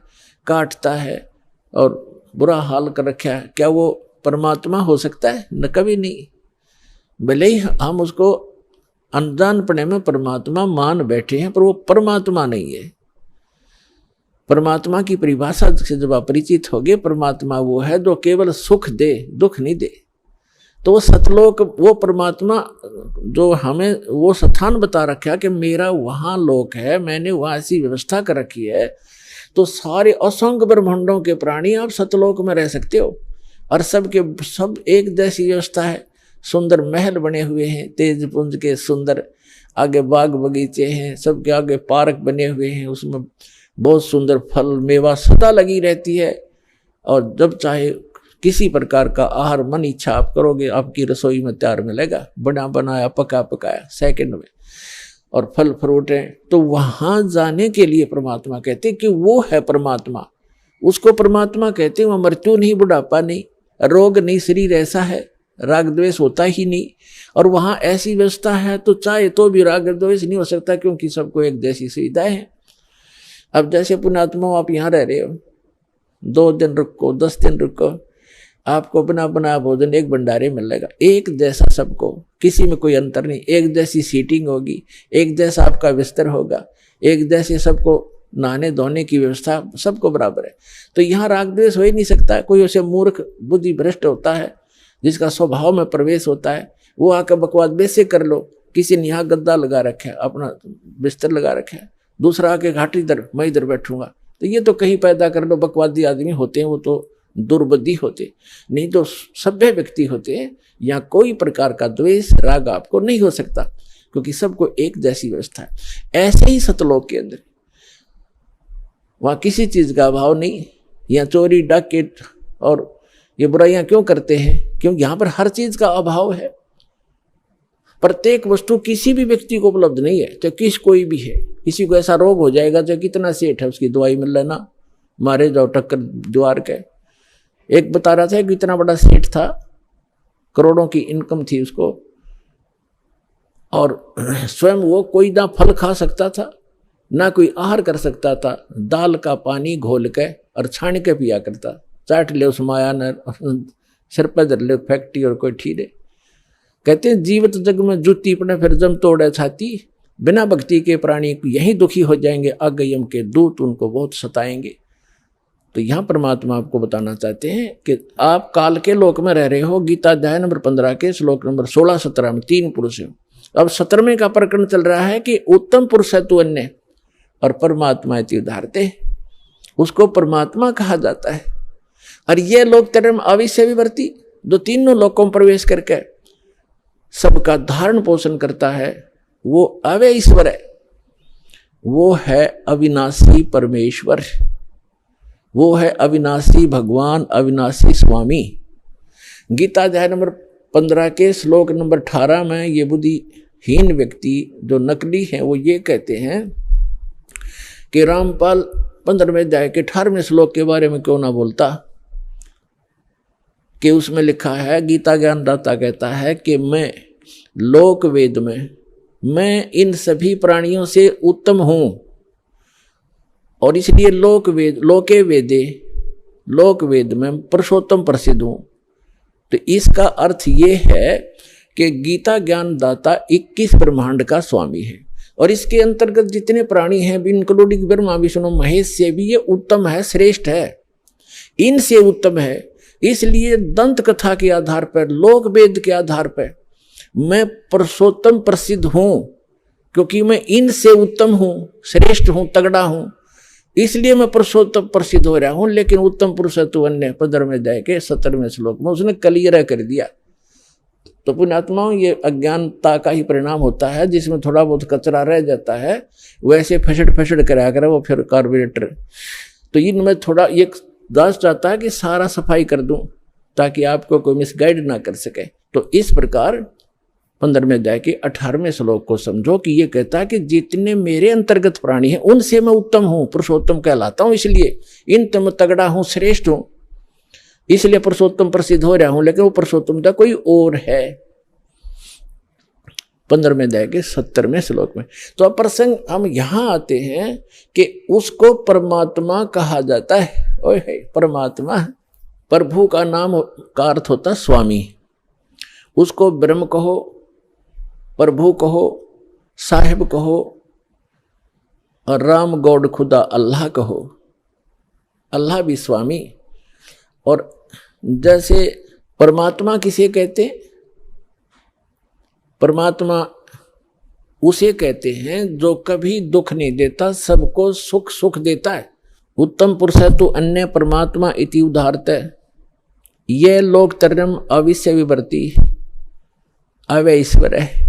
काटता है और बुरा हाल कर रखा है, क्या वो परमात्मा हो सकता है? न, कभी नहीं। भले ही हम उसको अनजानपने में परमात्मा मान बैठे हैं, पर वो परमात्मा नहीं है। परमात्मा की परिभाषा से जब आप परिचित होगे, परमात्मा वो है जो केवल सुख दे, दुख नहीं दे। तो वो सतलोक, वो परमात्मा जो हमें वो स्थान बता रखा कि मेरा वहाँ लोक है, मैंने वहाँ ऐसी व्यवस्था कर रखी है, तो सारे असंख्य ब्रह्मांडों के प्राणी आप सतलोक में रह सकते हो। और सबके सब एक जैसी व्यवस्था है, सुंदर महल बने हुए हैं, तेज पुंज के सुंदर, आगे बाग बगीचे हैं, सबके आगे पार्क बने हुए हैं, उसमें बहुत सुंदर फल मेवा सदा लगी रहती है। और जब चाहे किसी प्रकार का आहार मन इच्छा आप करोगे, आपकी रसोई में तैयार मिलेगा, बना बनाया पका पकाया सेकंड में, और फल फ्रूट हैं। तो वहां जाने के लिए परमात्मा कहते कि वो है परमात्मा, उसको परमात्मा कहते हैं। वह मृत्यु नहीं, बुढ़ापा नहीं, रोग नहीं, शरीर ऐसा है, राग द्वेष होता ही नहीं। और वहां ऐसी व्यवस्था है तो चाहे तो भी राग द्वेष नहीं हो सकता, क्योंकि सबको एक जैसी सुविधाएं हैं। अब जैसे पुण्यात्मा आप यहाँ रह रहे हो, 2 दिन रुको, 10 दिन रुको, आपको बना बना भोजन एक भंडारे मिलेगा, एक जैसा सबको, किसी में कोई अंतर नहीं, एक जैसी सीटिंग होगी, एक जैसा आपका बिस्तर होगा, एक जैसे सबको नहाने धोने की व्यवस्था सबको बराबर है। तो यहाँ राग द्वेष हो ही नहीं सकता। कोई उसे मूर्ख बुद्धि भ्रष्ट होता है, जिसका स्वभाव में प्रवेश होता है, वो आकर बकवाद वैसे कर लो, किसी ने यहाँ गद्दा लगा रखा है, अपना बिस्तर लगा रखा है, दूसरा आके घाटी इधर, मैं इधर बैठूंगा, तो ये तो कहीं पैदा कर लो, बकवादी आदमी होते हैं, वो तो दुर्बुद्धि होते, नहीं तो सभ्य व्यक्ति होते हैं। या कोई प्रकार का द्वेष राग आपको नहीं हो सकता, क्योंकि सबको एक जैसी व्यवस्था है। ऐसे ही सतलोक के अंदर वहाँ किसी चीज का अभाव नहीं। यहाँ चोरी डाकैत और ये बुराइयां क्यों करते हैं? क्योंकि यहाँ पर हर चीज का अभाव है। प्रत्येक वस्तु किसी भी व्यक्ति को उपलब्ध नहीं है, चाहे किस कोई भी है। किसी को ऐसा रोग हो जाएगा, चाहे कितना सेठ है, उसकी दवाई मिल लेना, मारे जाओ टक्कर द्वार के। एक बता रहा था कि इतना बड़ा सेठ था, करोड़ों की इनकम थी उसको, और स्वयं वो कोई ना फल खा सकता था, ना कोई आहार कर सकता था, दाल का पानी घोल के और छान के पिया करता। चाट ले उस माया न सिर पर धर ले फैक्ट्री और कोई ठीरे। कहते हैं जीवित जग में जूती पड़े फिर जम तोड़े छाती, बिना भक्ति के प्राणी यही दुखी हो जाएंगे, आगयम के दूत उनको बहुत सताएंगे। तो यहाँ परमात्मा आपको बताना चाहते हैं कि आप काल के लोक में रह रहे हो। गीता अध्याय नंबर 15 के श्लोक नंबर 16-17 में 3 पुरुष हैं। अब 17वें का प्रकरण चल रहा है कि उत्तम पुरुष है तू अन्य और परमात्मा इति उदाहरते, उसको परमात्मा कहा जाता है। और ये लोक धर्म अविश्य विवर्ती, जो तीनों लोकों में प्रवेश करके सबका धारण पोषण करता है, वो अव्यय ईश्वर है, वो है अविनाशी परमेश्वर, वो है अविनाशी भगवान, अविनाशी स्वामी। गीता अध्याय नंबर 15 के श्लोक नंबर 18 में ये बुद्धिहीन व्यक्ति जो नकली हैं वो ये कहते हैं कि रामपाल 15वें अध्याय के 18वें श्लोक के बारे में क्यों ना बोलता, कि उसमें लिखा है, गीता ज्ञानदाता कहता है कि मैं लोक वेद में, मैं इन सभी प्राणियों से उत्तम हूं, और इसलिए लोक वेद, लोके वेदे, लोक वेद में पुरुषोत्तम प्रसिद्ध हूं। तो इसका अर्थ ये है कि गीता ज्ञानदाता 21 ब्रह्मांड का स्वामी है, और इसके अंतर्गत जितने प्राणी हैं, इंक्लूडिंग ब्रह्मा विष्णु महेश से भी ये उत्तम है, श्रेष्ठ है, इनसे उत्तम है। इसलिए दंत कथा के आधार पर, लोक वेद के आधार पर मैं पुरुषोत्तम प्रसिद्ध हूं, क्योंकि मैं इनसे उत्तम हूं, श्रेष्ठ हूं, तगड़ा हूं, इसलिए मैं पुरुषोत्तम प्रसिद्ध हो रहा हूं। लेकिन उत्तम पुरुष है तू अन्य 15वें अध्याय के 17वें श्लोक में उसने क्लियर कर दिया। तो पुण्यात्माओं, ये अज्ञानता का ही परिणाम होता है, जिसमें थोड़ा बहुत कचरा रह जाता है, वैसे फसड़ कराया करे वो फिर कार्बोरेटर। तो इनमें थोड़ा ये दास चाहता है कि सारा सफाई कर दूं ताकि आपको कोई मिसगाइड ना कर सके। तो इस प्रकार 15वें अध्याय के 18वें श्लोक को समझो कि ये कहता है कि जितने मेरे अंतर्गत प्राणी हैं उनसे मैं उत्तम हूं, पुरुषोत्तम कहलाता हूं, इसलिए इन तम तगड़ा हूं, श्रेष्ठ हूं, इसलिए पुरुषोत्तम प्रसिद्ध हो रहा हूं। लेकिन वो पुरुषोत्तमता कोई और है। 15वें अध्याय के 17वें श्लोक में। तो अब प्रसंग हम यहां आते हैं कि उसको परमात्मा कहा जाता है। ओए है परमात्मा, प्रभु का नाम का अर्थ होता स्वामी। उसको ब्रह्म कहो, प्रभु कहो, साहिब कहो, और राम गॉड खुदा अल्लाह कहो। अल्लाह भी स्वामी। और जैसे परमात्मा किसे कहते हैं? परमात्मा उसे कहते हैं जो कभी दुख नहीं देता, सबको सुख सुख देता है। उत्तम पुरुष है तो अन्य परमात्मा इति उदाहरत है। यह लोक तरम अविश्य विवर्ती अवय ईश्वर है।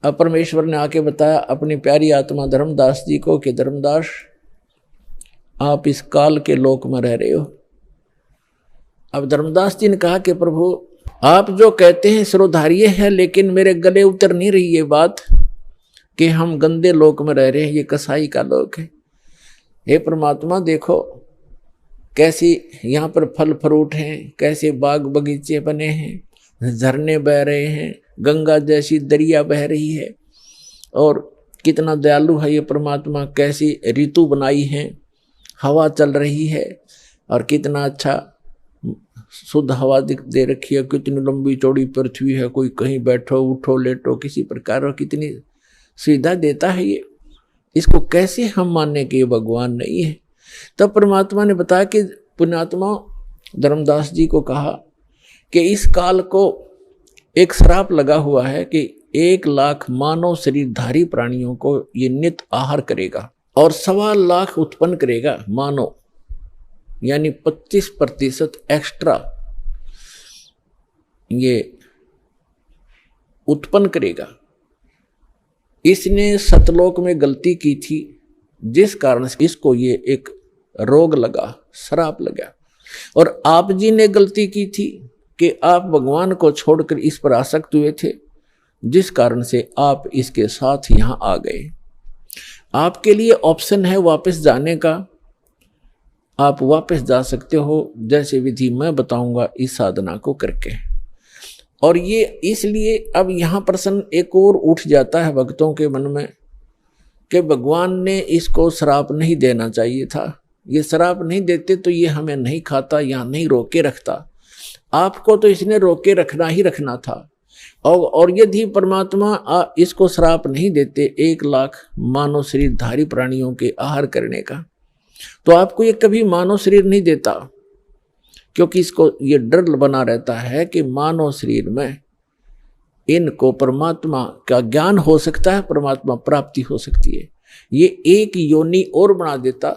अब परमेश्वर ने आके बताया अपनी प्यारी आत्मा धर्मदास जी को कि धर्मदास आप इस काल के लोक में रह रहे हो। अब धर्मदास जी ने कहा कि प्रभु आप जो कहते हैं सिरोधार्य है, लेकिन मेरे गले उतर नहीं रही ये बात कि हम गंदे लोक में रह रहे हैं, ये कसाई का लोक है। हे परमात्मा देखो कैसी यहाँ पर फल फ्रूट हैं, कैसे बाग बगीचे बने हैं, झरने बह रहे हैं, गंगा जैसी दरिया बह रही है, और कितना दयालु है ये परमात्मा, कैसी ऋतु बनाई है, हवा चल रही है, और कितना अच्छा शुद्ध हवा दे रखी है, कितनी लंबी चौड़ी पृथ्वी है, कोई कहीं बैठो उठो लेटो किसी प्रकार, और कितनी सुविधा देता है ये। इसको कैसे हम मानने के ये भगवान नहीं है। तब परमात्मा ने बताया कि पुण्यात्मा धर्मदास जी को कहा कि इस काल को एक श्राप लगा हुआ है कि 1 लाख मानव शरीरधारी प्राणियों को ये नित्य आहार करेगा और 1.25 लाख उत्पन्न करेगा मानव, यानी 25% एक्स्ट्रा ये उत्पन्न करेगा। इसने सतलोक में गलती की थी, जिस कारण से इसको ये एक रोग लगा, श्राप लगा। और आप जी ने गलती की थी कि आप भगवान को छोड़कर इस पर आसक्त हुए थे, जिस कारण से आप इसके साथ यहां आ गए। आपके लिए ऑप्शन है वापस जाने का, आप वापस जा सकते हो, जैसे विधि मैं बताऊंगा इस साधना को करके। और ये इसलिए अब यहाँ प्रश्न एक और उठ जाता है भक्तों के मन में कि भगवान ने इसको श्राप नहीं देना चाहिए था। ये श्राप नहीं देते तो ये हमें नहीं खाता या नहीं रोके रखता। आपको तो इसने रोके रखना ही रखना था। और यदि परमात्मा इसको श्राप नहीं देते 1 लाख मानव शरीरधारी प्राणियों के आहार करने का, तो आपको ये कभी मानव शरीर नहीं देता, क्योंकि इसको ये डर बना रहता है कि मानव शरीर में इनको परमात्मा का ज्ञान हो सकता है, परमात्मा प्राप्ति हो सकती है। ये एक योनि और बना देता,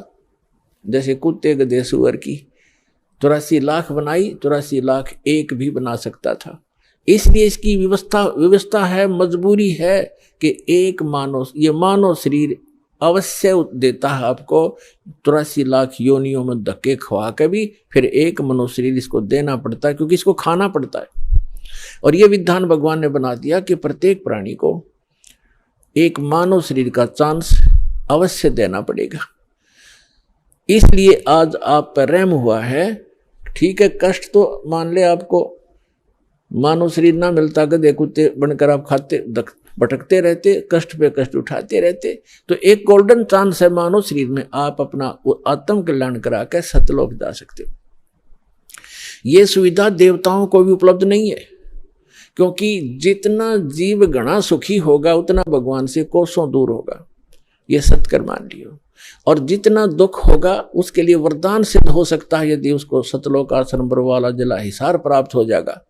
जैसे कुत्ते गधे सुअर की 84 लाख बनाई, 84 लाख एक भी बना सकता था। इसलिए इसकी व्यवस्था है, मजबूरी है कि एक ये मानव शरीर अवश्य देता है आपको। 83 लाख योनियों में धक्के खवा के भी फिर एक मनुष्य शरीर इसको देना पड़ता है, क्योंकि इसको खाना पड़ता है। और ये विधान भगवान ने बना दिया कि प्रत्येक प्राणी को एक मानव शरीर का चांस अवश्य देना पड़ेगा। इसलिए आज आप पर रहम हुआ है। ठीक है, कष्ट तो मान ले आपको, मानव शरीर ना मिलता, गधे कुत्ते बनकर आप खाते भटकते रहते, कष्ट पे कष्ट उठाते रहते, तो एक गोल्डन चांस है मानव शरीर में, आप अपना आत्म कल्याण करा के सतलोक जा सकते हो। ये सुविधा देवताओं को भी उपलब्ध नहीं है, क्योंकि जितना जीव घना सुखी होगा उतना भगवान से कोसों दूर होगा, ये सत्कर मान लियो। और जितना दुख होगा उसके लिए वरदान सिद्ध हो सकता है, यदि उसको सतलोक आश्रम वाला जला हिसार प्राप्त हो जाएगा,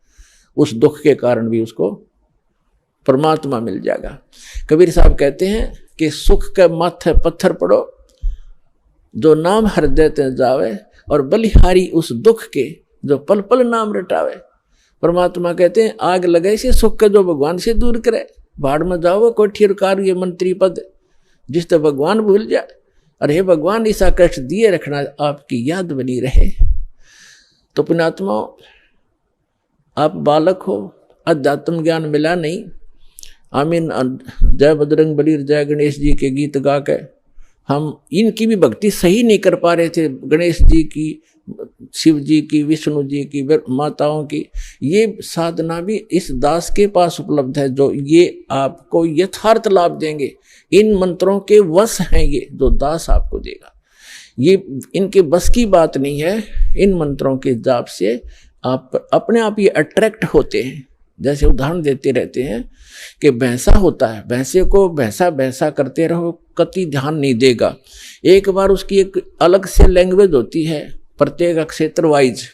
उस दुख के कारण भी उसको परमात्मा मिल जाएगा। कबीर साहब कहते हैं कि सुख के माथे पत्थर पड़ो, जो नाम हृदय ते जावे, और बलिहारी उस दुख के जो पल पल नाम रटावे। परमात्मा कहते हैं आग लगे से सुख के जो भगवान से दूर करे, भाड़ में जाओ कोठी कार ये मंत्री पद, जिस तो भगवान भूल जाए। अरे हे भगवान, ऐसा कष्ट दिए रखना, आपकी याद बनी रहे। तो पुण्यात्मा, आप बालक हो, अध्यात्म ज्ञान मिला नहीं। आमीन, जय बजरंग बली, जय गणेश जी के गीत गा के हम इनकी भी भक्ति सही नहीं कर पा रहे थे। गणेश जी की, शिव जी की, विष्णु जी की, माताओं की, ये साधना भी इस दास के पास उपलब्ध है, जो ये आपको यथार्थ लाभ देंगे। इन मंत्रों के वश हैं ये, जो दास आपको देगा। ये इनके बस की बात नहीं है। इन मंत्रों के जाप से आप अपने आप ये अट्रैक्ट होते हैं। जैसे उदाहरण देते रहते हैं कि भैंसा होता है, भैंसे को भैंसा भैंसा करते रहो, कति ध्यान नहीं देगा। एक बार उसकी एक अलग से लैंग्वेज होती है, प्रत्येक क्षेत्र वाइज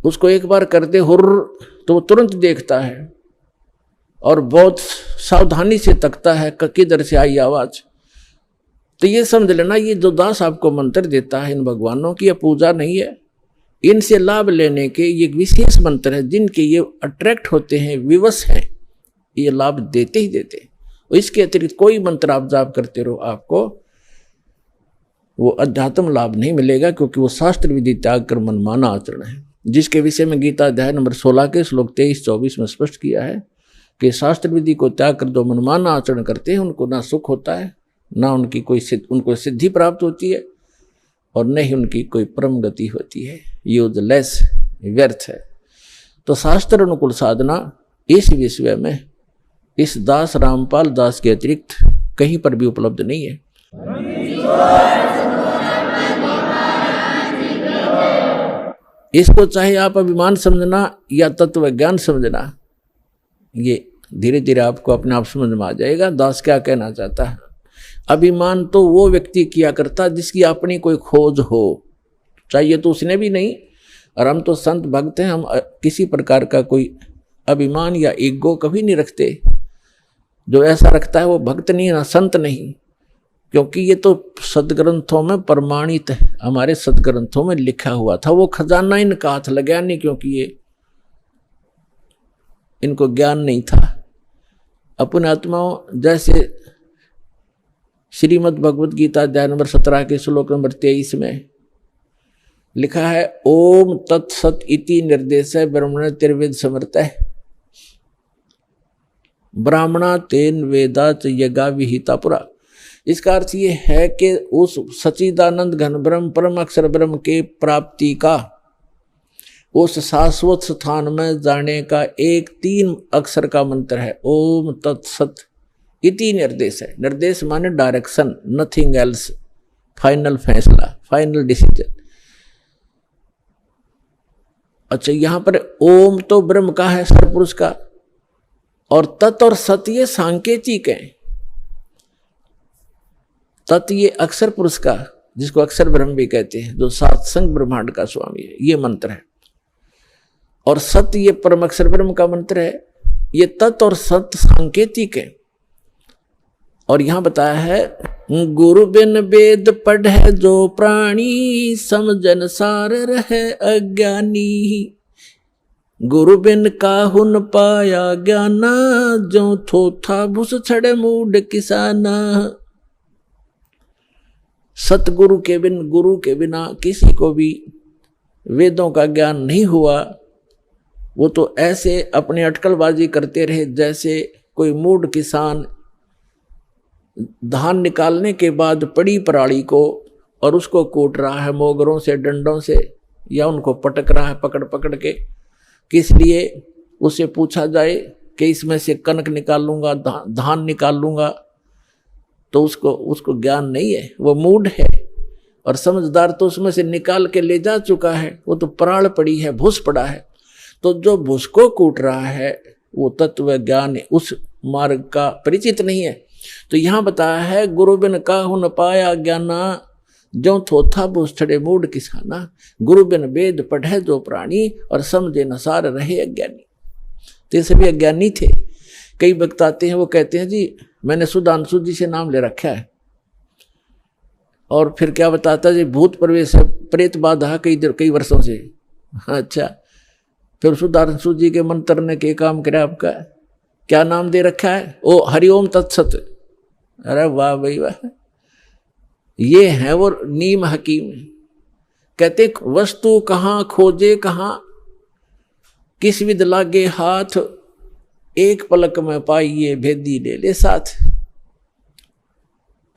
उसको एक बार करते हुर्र तो वो तुरंत देखता है और बहुत सावधानी से तकता है किधर से आई आवाज। तो ये समझ लेना, ये जो दास आपको मंत्र देता है इन भगवानों की, यह पूजा नहीं है, इनसे लाभ लेने के ये विशेष मंत्र है जिनके ये अट्रैक्ट होते हैं, विवश हैं, ये लाभ देते ही देते हैं। और इसके अतिरिक्त कोई मंत्र आप जाप करते रहो, आपको वो अध्यात्म लाभ नहीं मिलेगा, क्योंकि वो शास्त्र विधि त्याग कर मनमाना आचरण है, जिसके विषय में गीता अध्याय नंबर 16 के श्लोक 23-24 में स्पष्ट किया है कि शास्त्र विधि को त्याग कर जो मनमाना आचरण करते हैं उनको ना सुख होता है, ना उनकी उनको सिद्धि प्राप्त होती है, और न ही उनकी कोई परम गति होती है, यूजलेस, व्यर्थ है। तो शास्त्र अनुकूल साधना इस विषय में इस दास रामपाल दास के अतिरिक्त कहीं पर भी उपलब्ध नहीं है। इसको चाहे आप अभिमान समझना या तत्व ज्ञान समझना, ये धीरे धीरे आपको अपने आप समझ में आ जाएगा दास क्या कहना चाहता है। अभिमान तो वो व्यक्ति किया करता जिसकी अपनी कोई खोज हो, चाहिए तो उसने भी नहीं। और हम तो संत भक्त हैं, हम किसी प्रकार का कोई अभिमान या ईगो कभी नहीं रखते। जो ऐसा रखता है वो भक्त नहीं ना संत नहीं, क्योंकि ये तो सदग्रंथों में प्रमाणित है, हमारे सदग्रंथों में लिखा हुआ था। वो खजाना इनका हाथ लगा नहीं, क्योंकि ये इनको ज्ञान नहीं था। अपने आत्माओं जैसे श्रीमद् भगवद गीता अध्याय नंबर 17 के श्लोक नंबर 23 में लिखा है, ओम तत्सत इति निर्देश ब्रह्मण तिर्वेद समर्थ ब्राह्मणा तेन वेदाच यज्ञा विहिता पुरा। इसका अर्थ ये है कि उस सच्चिदानंद घन ब्रह्म परम अक्षर ब्रह्म के प्राप्ति का, उस शाश्वत स्थान में जाने का एक 3 अक्षर का मंत्र है, ओम तत्सत इति निर्देश है। निर्देश माने डायरेक्शन, नथिंग एल्स, फाइनल फैसला, फाइनल डिसीजन। अच्छा, यहां पर ओम तो ब्रह्म का है, सरपुरुष का, और तत् और सत ये सांकेतिक है। तत् ये अक्षर पुरुष का, जिसको अक्षर ब्रह्म भी कहते हैं, जो सात्संग ब्रह्मांड का स्वामी है, ये मंत्र है। और सत्य ये परम अक्षर ब्रह्म का मंत्र है। ये तत् और सत्य सांकेतिक है। और यहां बताया है, गुरु बिन वेद पढ़े जो प्राणी, समझन सार रहे अज्ञानी। गुरु बिन काहू न पाया ज्ञाना, जो थोथा भूस छड़े मूड किसाना। सतगुरु के बिन, गुरु के बिना किसी को भी वेदों का ज्ञान नहीं हुआ। वो तो ऐसे अपने अटकलबाजी करते रहे जैसे कोई मूढ़ किसान धान निकालने के बाद पड़ी पराली को और उसको कूट रहा है मोगरों से, डंडों से, या उनको पटक रहा है पकड़ पकड़ के। किस लिए? उससे पूछा जाए कि इसमें से कनक निकाल लूंगा, धान निकाल लूंगा, तो उसको ज्ञान नहीं है, वो मूढ़ है। और समझदार तो उसमें से निकाल के ले जा चुका है, वो तो पराल पड़ी है, भूस पड़ा है। तो जो भूस को कूट रहा है वो तत्व ज्ञान उस मार्ग का परिचित नहीं है। तो यहां बताया है, गुरु बिन काहू न पाया ज्ञाना, जो थोथा भूस छड़े मूढ़ किसाना। गुरु बिन वेद पढ़े जो प्राणी, और समझे न सार रहे अज्ञानी। तो ये सभी अज्ञानी थे। कई वक्त आते हैं, वो कहते हैं जी मैंने सुधांशु जी से नाम ले रखा है, और फिर क्या बताता है जी भूत प्रवेश है, प्रेत बाधा कई वर्षों से। अच्छा, फिर सुधांशु जी के मंत्र ने क्या काम करे आपका? क्या नाम दे रखा है? ओ हरिओम तत्सत। अरे वाह भाई वाह, ये है वो नीम हकीम। कहते वस्तु कहाँ खोजे कहाँ, किस विद लागे हाथ, एक पलक में पाइए भेदी ले ले साथ।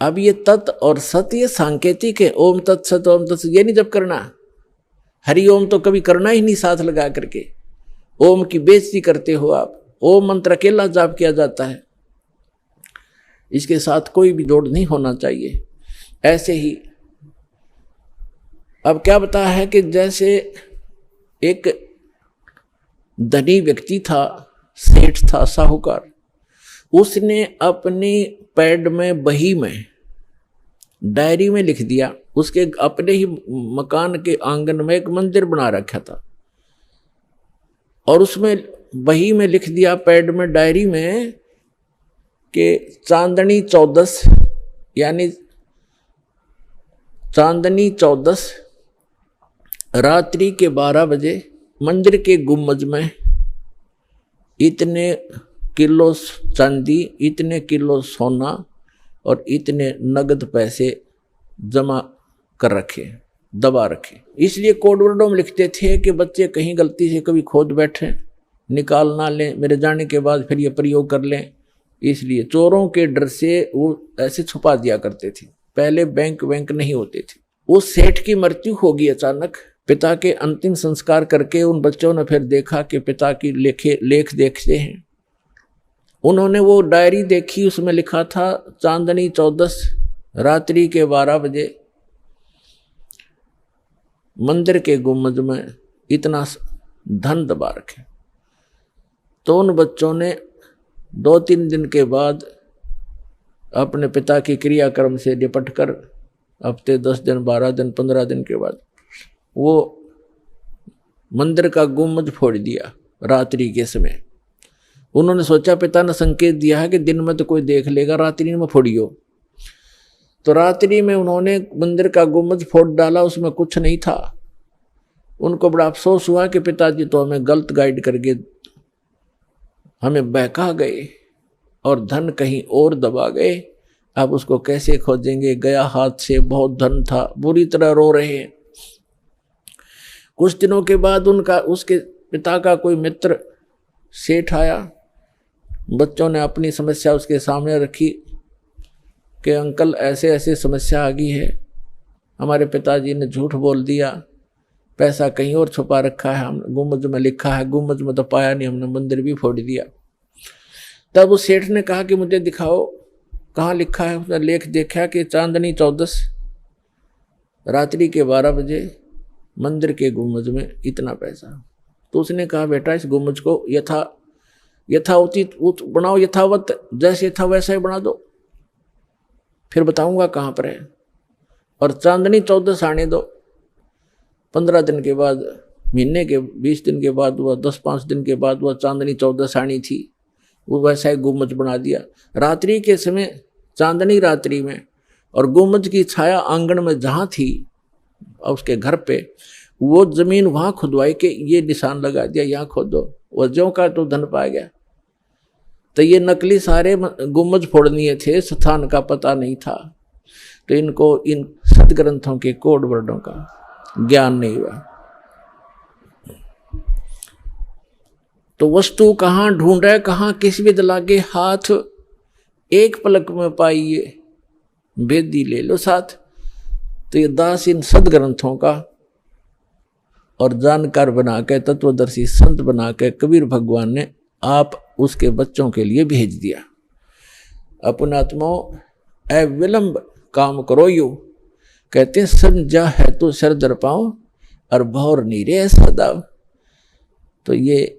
अब ये तत् और सत ये सांकेतिक है। ओम तत्सत ओम तत्सत ये नहीं जब करना। हरिओम तो कभी करना ही नहीं साथ लगा करके। ओम की बेइज्जती करते हो आप। ओम मंत्र अकेला जाप किया जाता है, इसके साथ कोई भी जोड़ नहीं होना चाहिए। ऐसे ही अब क्या बताया है कि जैसे एक धनी व्यक्ति था, सेठ था, साहूकार, उसने अपनी पैड में, बही में, डायरी में लिख दिया, उसके अपने ही मकान के आंगन में एक मंदिर बना रखा था। और उसमें वही में लिख दिया पैड में, डायरी में, कि चांदनी 14, यानी चांदनी 14 रात्रि के 12 बजे मंदिर के गुम्बज में इतने किलो चांदी, इतने किलो सोना और इतने नगद पैसे जमा कर रखे, दबा रखे। इसलिए कोड वर्डों में लिखते थे कि बच्चे कहीं गलती से कभी खोद बैठे, निकाल ना लें, मेरे जाने के बाद फिर ये प्रयोग कर लें। इसलिए चोरों के डर से वो ऐसे छुपा दिया करते थे। पहले बैंक नहीं होते थे। उस सेठ की मृत्यु होगी अचानक। पिता के अंतिम संस्कार करके उन बच्चों ने फिर देखा कि पिता की लेख देखते हैं। उन्होंने वो डायरी देखी, उसमें लिखा था चांदनी 14 रात्रि के 12 बजे मंदिर के गुम्बद में इतना धन दबा रखे। तो उन बच्चों ने 2-3 दिन के बाद अपने पिता की क्रियाक्रम से निपट कर हफ्ते 10 दिन, 12 दिन, 15 दिन के बाद वो मंदिर का गुम्बद फोड़ दिया रात्रि के समय। उन्होंने सोचा पिता ने संकेत दिया है कि दिन में तो कोई देख लेगा, रात्रि में फोड़ियो। तो रात्रि में उन्होंने मंदिर का गुम्बद फोड़ डाला, उसमें कुछ नहीं था। उनको बड़ा अफसोस हुआ कि पिताजी तो हमें गलत गाइड करके हमें बहका गए और धन कहीं और दबा गए। अब उसको कैसे खोजेंगे, गया हाथ से, बहुत धन था। बुरी तरह रो रहे हैं। कुछ दिनों के बाद उसके पिता का कोई मित्र सेठ आया। बच्चों ने अपनी समस्या उसके सामने रखी कि अंकल ऐसे ऐसे समस्या आ गई है, हमारे पिताजी ने झूठ बोल दिया, पैसा कहीं और छुपा रखा है, हम गुम्बद में लिखा है, गुम्बद में तो पाया नहीं, हमने मंदिर भी फोड़ दिया। तब उस सेठ ने कहा कि मुझे दिखाओ कहाँ लिखा है। उसने लेख देखा कि चांदनी 14 रात्रि के 12 बजे मंदिर के गुम्बद में इतना पैसा। तो उसने कहा बेटा इस गुम्बद को यथाउचित बनाओ, यथावत जैसे था वैसा ही बना दो, फिर बताऊंगा कहाँ पर है। और चांदनी 14 आने दो। 15 दिन के बाद, महीने के 20 दिन के बाद हुआ, 10-5 दिन के बाद हुआ, चांदनी 14 आनी थी। वो वैसा ही गुम्बद बना दिया। रात्रि के समय, चांदनी रात्रि में, और गुम्बद की छाया आंगन में जहाँ थी उसके घर पे, वो जमीन वहाँ खुदवाई के ये निशान लगा दिया, यहाँ खोदो। वो ज्यों का तो धन पा गया। तो ये नकली सारे गुम्बद फोड़नीय थे, स्थान का पता नहीं था। तो इनको इन सदग्रंथों के कोड वर्डों का ज्ञान नहीं हुआ। तो वस्तु कहाँ ढूंढे, कहाँ किस विद लागे हाथ, एक पलक में पाइए भेदी ले लो साथ। तो ये दास इन सदग्रंथों का और जानकार बना के, तत्वदर्शी संत बना के कबीर भगवान ने आप उसके बच्चों के लिए भेज दिया। अपनात्मो अविलंब काम करो यू, कहते समझा है तो सर दर पाओ और भौर नीरे सदाव। तो ये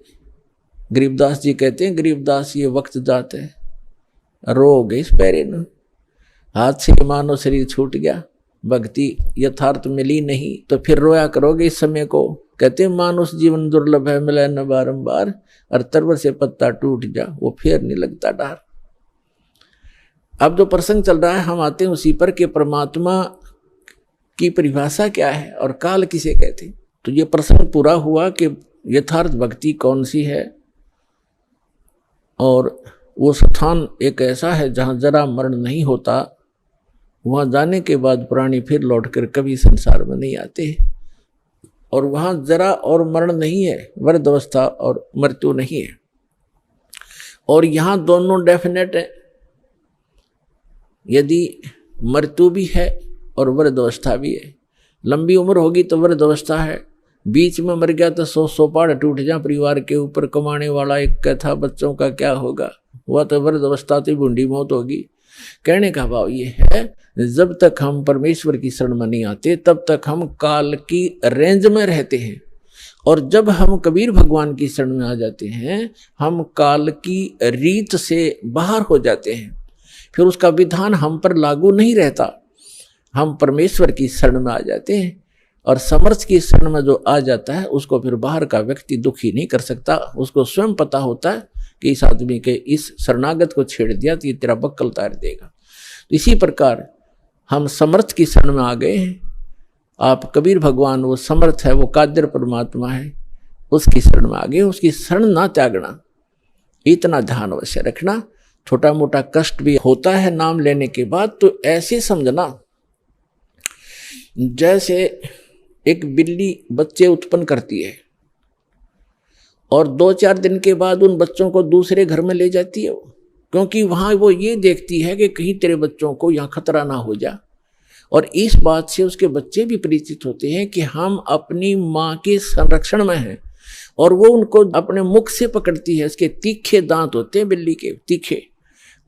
गरीबदास जी कहते हैं, गरीबदास ये वक्त जाते है, रो गई इस पैरे न, हाथ से मानो शरीर छूट गया, भक्ति यथार्थ मिली नहीं, तो फिर रोया करोगे इस समय को। कहते हैं मानुष जीवन दुर्लभ है, मिले न बारंबार, और तरवर से पत्ता टूट जा, वो फिर नहीं लगता डार। अब जो प्रसंग चल रहा है हम आते हैं उसी पर कि परमात्मा की परिभाषा क्या है और काल किसे कहते हैं। तो ये प्रसंग पूरा हुआ कि यथार्थ भक्ति कौन सी है, और वो स्थान एक ऐसा है जहाँ जरा मरण नहीं होता। वहाँ जाने के बाद प्राणी फिर लौटकर कभी संसार में नहीं आते, और वहाँ जरा और मरण नहीं है, वृद्ध अवस्था और मृत्यु नहीं है। और यहाँ दोनों डेफिनेट है। यदि मृत्यु भी है और वृद्ध अवस्था भी है, लंबी उम्र होगी तो वृद्ध अवस्था है, बीच में मर गया तो 100 पहाड़ टूट जा, परिवार के ऊपर कमाने वाला एक था, बच्चों का क्या होगा, वह तो वृद्ध अवस्था तो बूढ़ी मौत होगी। कहने का भाव ये है, जब तक हम परमेश्वर की शरण में नहीं आते तब तक हम काल की रेंज में रहते हैं, और जब हम कबीर भगवान की शरण में आ जाते हैं हम काल की रीत से बाहर हो जाते हैं। फिर उसका विधान हम पर लागू नहीं रहता, हम परमेश्वर की शरण में आ जाते हैं। और समर्थ की शरण में जो आ जाता है उसको फिर बाहर का व्यक्ति दुखी नहीं कर सकता। उसको स्वयं पता होता है कि इस आदमी के इस शरणागत को छेड़ दिया तो ये तेरा बक्कल उतार देगा। इसी प्रकार हम समर्थ की शरण में आ गए हैं। आप कबीर भगवान वो समर्थ है, वो कादिर परमात्मा है, उसकी शरण में आ गए। उसकी शरण ना त्यागना, इतना ध्यान अवश्य रखना। छोटा मोटा कष्ट भी होता है नाम लेने के बाद, तो ऐसे समझना जैसे एक बिल्ली बच्चे उत्पन्न करती है और 2-4 दिन के बाद उन बच्चों को दूसरे घर में ले जाती है, क्योंकि वहां वो ये देखती है कि कहीं तेरे बच्चों को यहाँ खतरा ना हो जा। और इस बात से उसके बच्चे भी परिचित होते हैं कि हम अपनी माँ के संरक्षण में हैं, और वो उनको अपने मुख से पकड़ती है। उसके तीखे दांत होते हैं बिल्ली के, तीखे,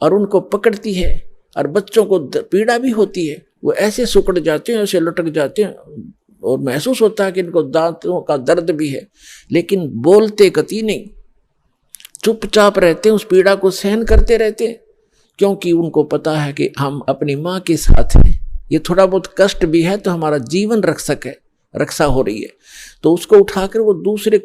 और उनको पकड़ती है। और बच्चों को पीड़ा भी होती है, वो ऐसे सुकड़ जाते हैं, ऐसे लटक जाते हैं, और महसूस होता है कि इनको दांतों का दर्द भी है, लेकिन बोलते कतई नहीं, चुपचाप रहते हैं, उस पीड़ा को सहन करते रहते हैं, क्योंकि उनको पता है कि हम अपनी माँ के साथ हैं। ये थोड़ा बहुत कष्ट भी है तो हमारा जीवन रक्षा हो रही है। तो उसको उठाकर वो दूसरे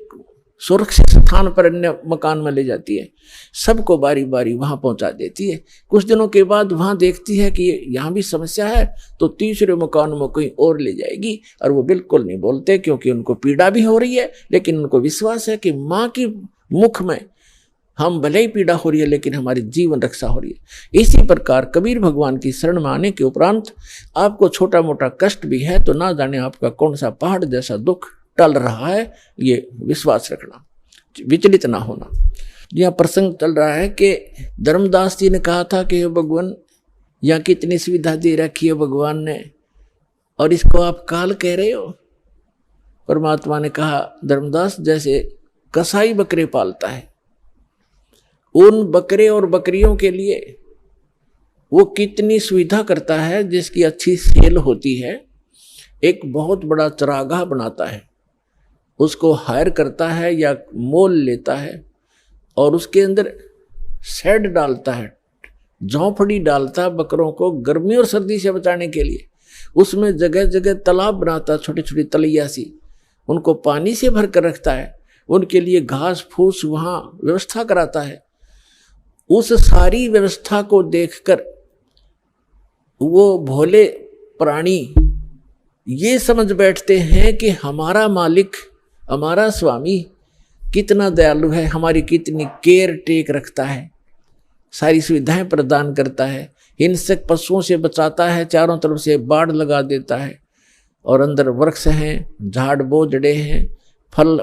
सुरक्षित स्थान पर अन्य मकान में ले जाती है, सबको बारी बारी वहां पहुंचा देती है। कुछ दिनों के बाद वहां देखती है कि यहाँ भी समस्या है, तो तीसरे मकान में कहीं और ले जाएगी। और वो बिल्कुल नहीं बोलते, क्योंकि उनको पीड़ा भी हो रही है, लेकिन उनको विश्वास है कि माँ की मुख में हम भले ही पीड़ा हो रही है, लेकिन हमारी जीवन रक्षा हो रही है। इसी प्रकार कबीर भगवान की शरण में आने के उपरांत आपको छोटा मोटा कष्ट भी है, तो ना जाने आपका कौन सा पहाड़ जैसा दुख टल रहा है, ये विश्वास रखना, विचलित ना होना। यह प्रसंग चल रहा है कि धर्मदास जी ने कहा था कि भगवान यहाँ कितनी सुविधा दे रखी है भगवान ने, और इसको आप काल कह रहे हो। परमात्मा ने कहा, धर्मदास जैसे कसाई बकरे पालता है, उन बकरे और बकरियों के लिए वो कितनी सुविधा करता है, जिसकी अच्छी सेल होती है। एक बहुत बड़ा चरागाह बनाता है, उसको हायर करता है या मोल लेता है, और उसके अंदर शेड डालता है, झोंपड़ी डालता है बकरों को गर्मी और सर्दी से बचाने के लिए। उसमें जगह जगह तालाब बनाता है, छोटी छोटी तलैया सी, उनको पानी से भर कर रखता है, उनके लिए घास फूस वहाँ व्यवस्था कराता है। उस सारी व्यवस्था को देखकर वो भोले प्राणी ये समझ बैठते हैं कि हमारा मालिक, हमारा स्वामी कितना दयालु है, हमारी कितनी केयर टेक रखता है, सारी सुविधाएं प्रदान करता है, हिंसक पशुओं से बचाता है, चारों तरफ से बाड़ लगा देता है, और अंदर वृक्ष हैं, झाड़ बोझड़े हैं, फल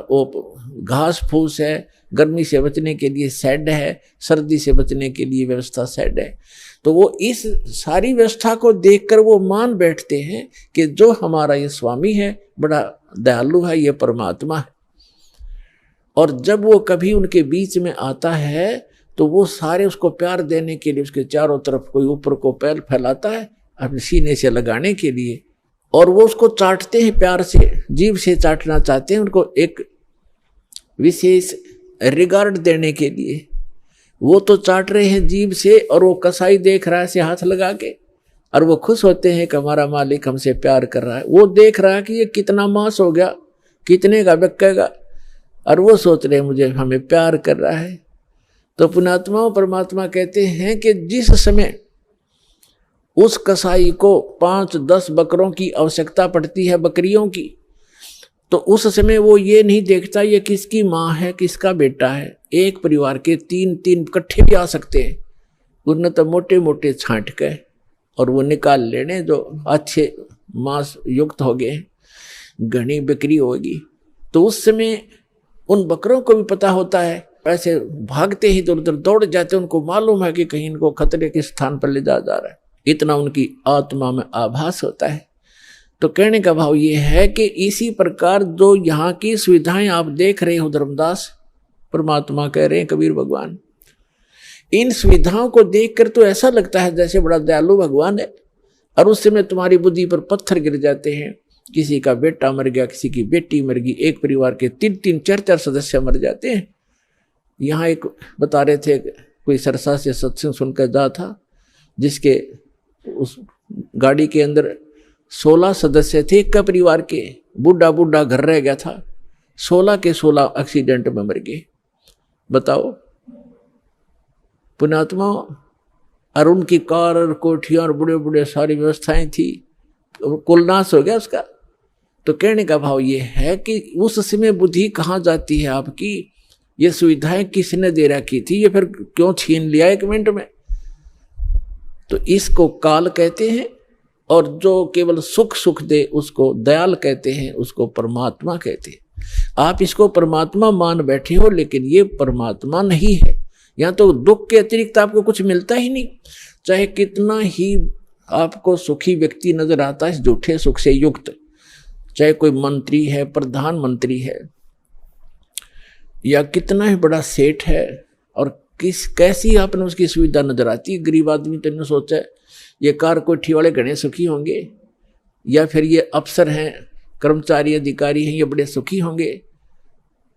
घास फूस है, गर्मी से बचने के लिए शेड है, सर्दी से बचने के लिए व्यवस्था शेड है। तो वो इस सारी व्यवस्था को देखकर वो मान बैठते हैं कि जो हमारा ये स्वामी है बड़ा दयालु है, ये परमात्मा है। और जब वो कभी उनके बीच में आता है तो वो सारे उसको प्यार देने के लिए उसके चारों तरफ कोई ऊपर को पैर फैलाता है अपने सीने से लगाने के लिए, और वो उसको चाटते हैं, प्यार से जीभ से चाटना चाहते हैं, उनको एक विशेष रिगार्ड देने के लिए। वो तो चाट रहे हैं जीभ से, और वो कसाई देख रहा है से हाथ लगा के, और वो खुश होते हैं कि हमारा मालिक हमसे प्यार कर रहा है। वो देख रहा है कि ये कितना मांस हो गया, कितने का बिकेगा, और वो सोच रहे हैं मुझे हमें प्यार कर रहा है। तो पुण्यात्मा परमात्मा कहते हैं कि जिस समय उस कसाई को 5-10 बकरों की आवश्यकता पड़ती है, बकरियों की, तो उस समय वो ये नहीं देखता ये किसकी माँ है, किसका बेटा है। एक परिवार के 3-3 इकट्ठे भी आ सकते हैं, उन्हें तो मोटे मोटे छांट के और वो निकाल लेने जो अच्छे मांस युक्त हो गए, घनी बिक्री होगी। तो उस समय उन बकरों को भी पता होता है, ऐसे भागते ही इधर उधर दौड़ जाते, उनको मालूम है कि कहीं इनको खतरे के स्थान पर ले जा रहा है, इतना उनकी आत्मा में आभास होता है। तो कहने का भाव ये है कि इसी प्रकार जो यहाँ की सुविधाएं आप देख रहे हो, धर्मदास परमात्मा कह रहे हैं, कबीर भगवान, इन सुविधाओं को देखकर तो ऐसा लगता है जैसे बड़ा दयालु भगवान है, और उस समय तुम्हारी बुद्धि पर पत्थर गिर जाते हैं। किसी का बेटा मर गया, किसी की बेटी मर गई, एक परिवार के 3-3, 4-4 सदस्य मर जाते हैं। यहाँ एक बता रहे थे, कोई सरसा से सत्संग सुनकर जा था, जिसके उस गाड़ी के अंदर 16 सदस्य थे एक का परिवार के, बूढ़ा बूढ़ा घर रह गया था, 16 के 16 एक्सीडेंट में मर गए। बताओ पुण्यात्मा, और उनकी कार और कोठियां और बड़े बड़े सारी व्यवस्थाएं थी, कुल नाश हो गया उसका। तो कहने का भाव ये है कि उस समय बुद्धि कहाँ जाती है आपकी, ये सुविधाएं किसने दे रखी थी, ये फिर क्यों छीन लिया 1 मिनट में। तो इसको काल कहते हैं, और जो केवल सुख सुख दे उसको दयाल कहते हैं, उसको परमात्मा कहते हैं। आप इसको परमात्मा मान बैठे हो, लेकिन ये परमात्मा नहीं है। यहाँ तो दुख के अतिरिक्त आपको कुछ मिलता ही नहीं। चाहे कितना ही आपको सुखी व्यक्ति नजर आता है झूठे सुख से युक्त, चाहे कोई मंत्री है, प्रधानमंत्री है, या कितना ही बड़ा सेठ है, और कैसी आपने उसकी सुविधा नजर आती है। गरीब आदमी तो इन्होंने सोचा है ये कार कोठी वाले घने सुखी होंगे, या फिर ये अफसर हैं, कर्मचारी अधिकारी हैं, ये बड़े सुखी होंगे।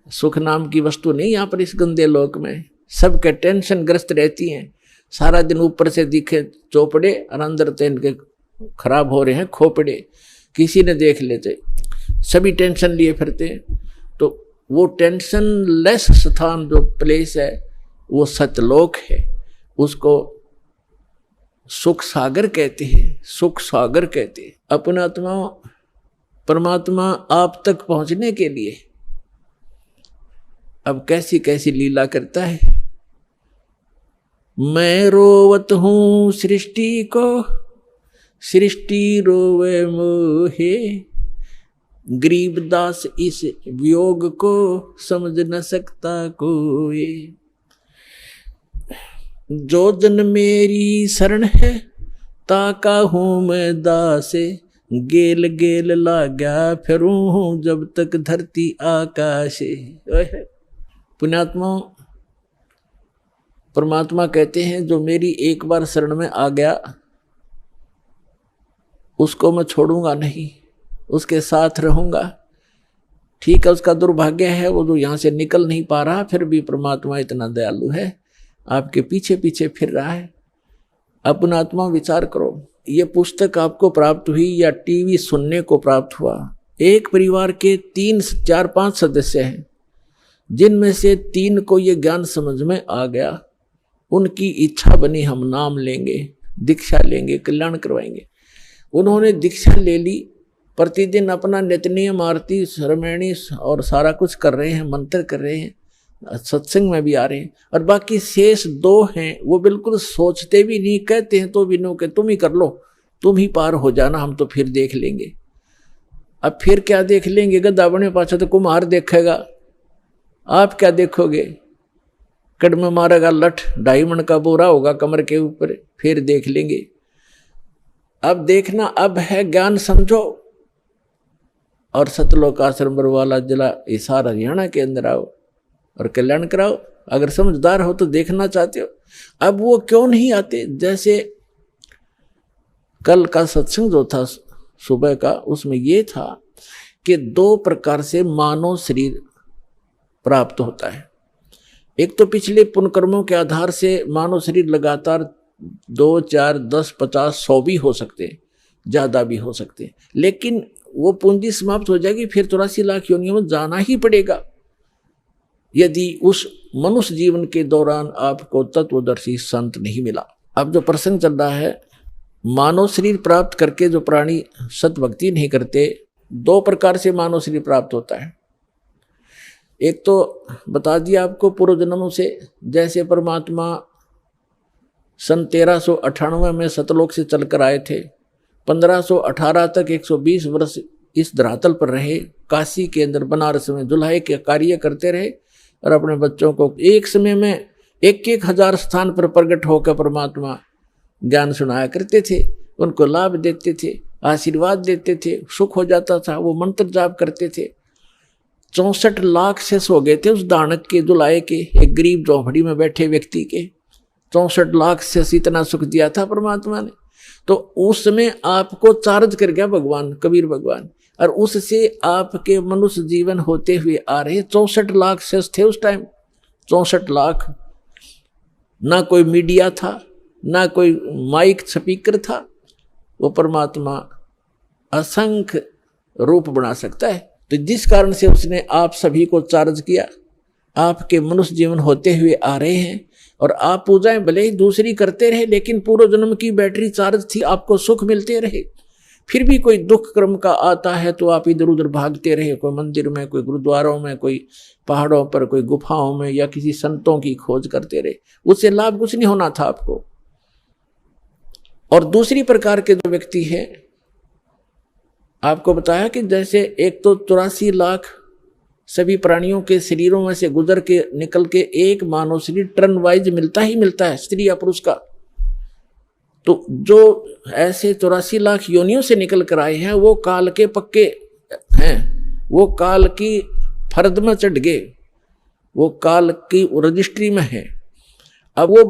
सुख नाम की वस्तु नहीं यहाँ पर इस गंदे लोक में। सबके टेंशन ग्रस्त रहती हैं, सारा दिन ऊपर से दिखे चौपड़े और अंदर तो इनके खराब हो रहे हैं खोपड़े, किसी ने देख लेते, सभी टेंशन लिए फिरते हैं। तो वो टेंशन लेस स्थान जो प्लेस है वो सतलोक है, उसको सुख सागर कहते हैं, सुख सागर कहते हैं। अपना आत्मा परमात्मा आप तक पहुंचने के लिए अब कैसी कैसी लीला करता है। मैं रोवत हूं सृष्टि को, सृष्टि रोवे मोहे, गरीबदास इस वियोग को समझ न सकता कोई। जो जन मेरी शरण है ताका हूं मैं दासे, गेल गेल लाग्या फिरूं हूं जब तक धरती आकाशे। पुण्यात्मा परमात्मा कहते हैं जो मेरी एक बार शरण में आ गया उसको मैं छोड़ूंगा नहीं, उसके साथ रहूंगा। ठीक है, उसका दुर्भाग्य है वो जो यहाँ से निकल नहीं पा रहा, फिर भी परमात्मा इतना दयालु है, आपके पीछे पीछे फिर रहा है। अपना आत्मा विचार करो, ये पुस्तक आपको प्राप्त हुई या टीवी सुनने को प्राप्त हुआ। एक परिवार के 3, 4, 5 सदस्य हैं, जिनमें से 3 को ये ज्ञान समझ में आ गया, उनकी इच्छा बनी हम नाम लेंगे, दीक्षा लेंगे, कल्याण करवाएंगे। उन्होंने दीक्षा ले ली, प्रतिदिन अपना नित्यनियम आरती श्रमणी और सारा कुछ कर रहे हैं, मंत्र कर रहे हैं, सत्संग में भी आ रहे हैं। और बाकी शेष 2 हैं वो बिल्कुल सोचते भी नहीं, कहते हैं तो भी नो के तुम ही कर लो, तुम ही पार हो जाना, हम तो फिर देख लेंगे। अब फिर क्या देख लेंगे, गधा बने पाछा तो कुम्हार देखेगा, आप क्या देखोगे। कड़म मारेगा लठ, 2.5 मन का बोरा होगा कमर के ऊपर, फिर देख लेंगे। अब देखना अब है, ज्ञान समझो और सतलोक आश्रम बरवाला जिला हिसार हरियाणा के अंदर आओ और कल्याण कराओ। अगर समझदार हो तो देखना चाहते हो। अब वो क्यों नहीं आते। जैसे कल का सत्संग जो था सुबह का, उसमें ये था कि 2 प्रकार से मानव शरीर प्राप्त होता है। एक तो पिछले पुण्यकर्मों के आधार से मानव शरीर लगातार 2, 4, 10, 50, 100 भी हो सकते हैं, ज़्यादा भी हो सकते हैं, लेकिन वो पूंजी समाप्त हो जाएगी, फिर 84 लाख योनियों में जाना ही पड़ेगा यदि उस मनुष्य जीवन के दौरान आपको तत्वदर्शी संत नहीं मिला। अब जो प्रसंग चल रहा है, मानव शरीर प्राप्त करके जो प्राणी सत भक्ति नहीं करते, 2 प्रकार से मानव शरीर प्राप्त होता है। एक तो बता दिया आपको पूर्व जन्मों से, जैसे परमात्मा सन 1398 में सतलोक से चलकर आए थे, 1518 तक 120 वर्ष इस धरातल पर रहे, काशी के अंदर बनारस में जुल्हे के कार्य करते रहे और अपने बच्चों को एक समय में 1-1 हजार स्थान पर प्रकट होकर परमात्मा ज्ञान सुनाया करते थे, उनको लाभ देते थे, आशीर्वाद देते थे, सुख हो जाता था। वो मंत्र जाप करते थे। 64 लाख शेष हो गए थे उस दानक के, जुलाए के, एक गरीब झोंपड़ी में बैठे व्यक्ति के 64 लाख शेष इतना सुख दिया था परमात्मा ने। तो उस समय आपको चार्ज कर गया भगवान, कबीर भगवान, और उससे आपके मनुष्य जीवन होते हुए आ रहे 64 लाख शेष थे उस टाइम। 64 लाख, ना कोई मीडिया था, ना कोई माइक स्पीकर था, वो परमात्मा असंख्य रूप बना सकता है। तो जिस कारण से उसने आप सभी को चार्ज किया, आपके मनुष्य जीवन होते हुए आ रहे हैं और आप पूजाएं भले ही दूसरी करते रहे, लेकिन पूर्व जन्म की बैटरी चार्ज थी, आपको सुख मिलते रहे। फिर भी कोई दुख क्रम का आता है तो आप इधर उधर भागते रहे, कोई मंदिर में, कोई गुरुद्वारों में, कोई पहाड़ों पर, कोई गुफाओं में, या किसी संतों की खोज करते रहे। उससे लाभ कुछ नहीं होना था आपको। और दूसरी प्रकार के जो व्यक्ति है, आपको बताया कि जैसे एक तो 84 लाख सभी प्राणियों के शरीरों में से गुजर के निकल के एक मानव शरीर टर्न वाइज मिलता ही मिलता है, स्त्री या पुरुष का। तो जो ऐसे 84 लाख योनियों से निकल कर आए हैं, वो काल के पक्के हैं, वो काल की फर्द में चढ़ गए, वो काल की रजिस्ट्री में है। अब वो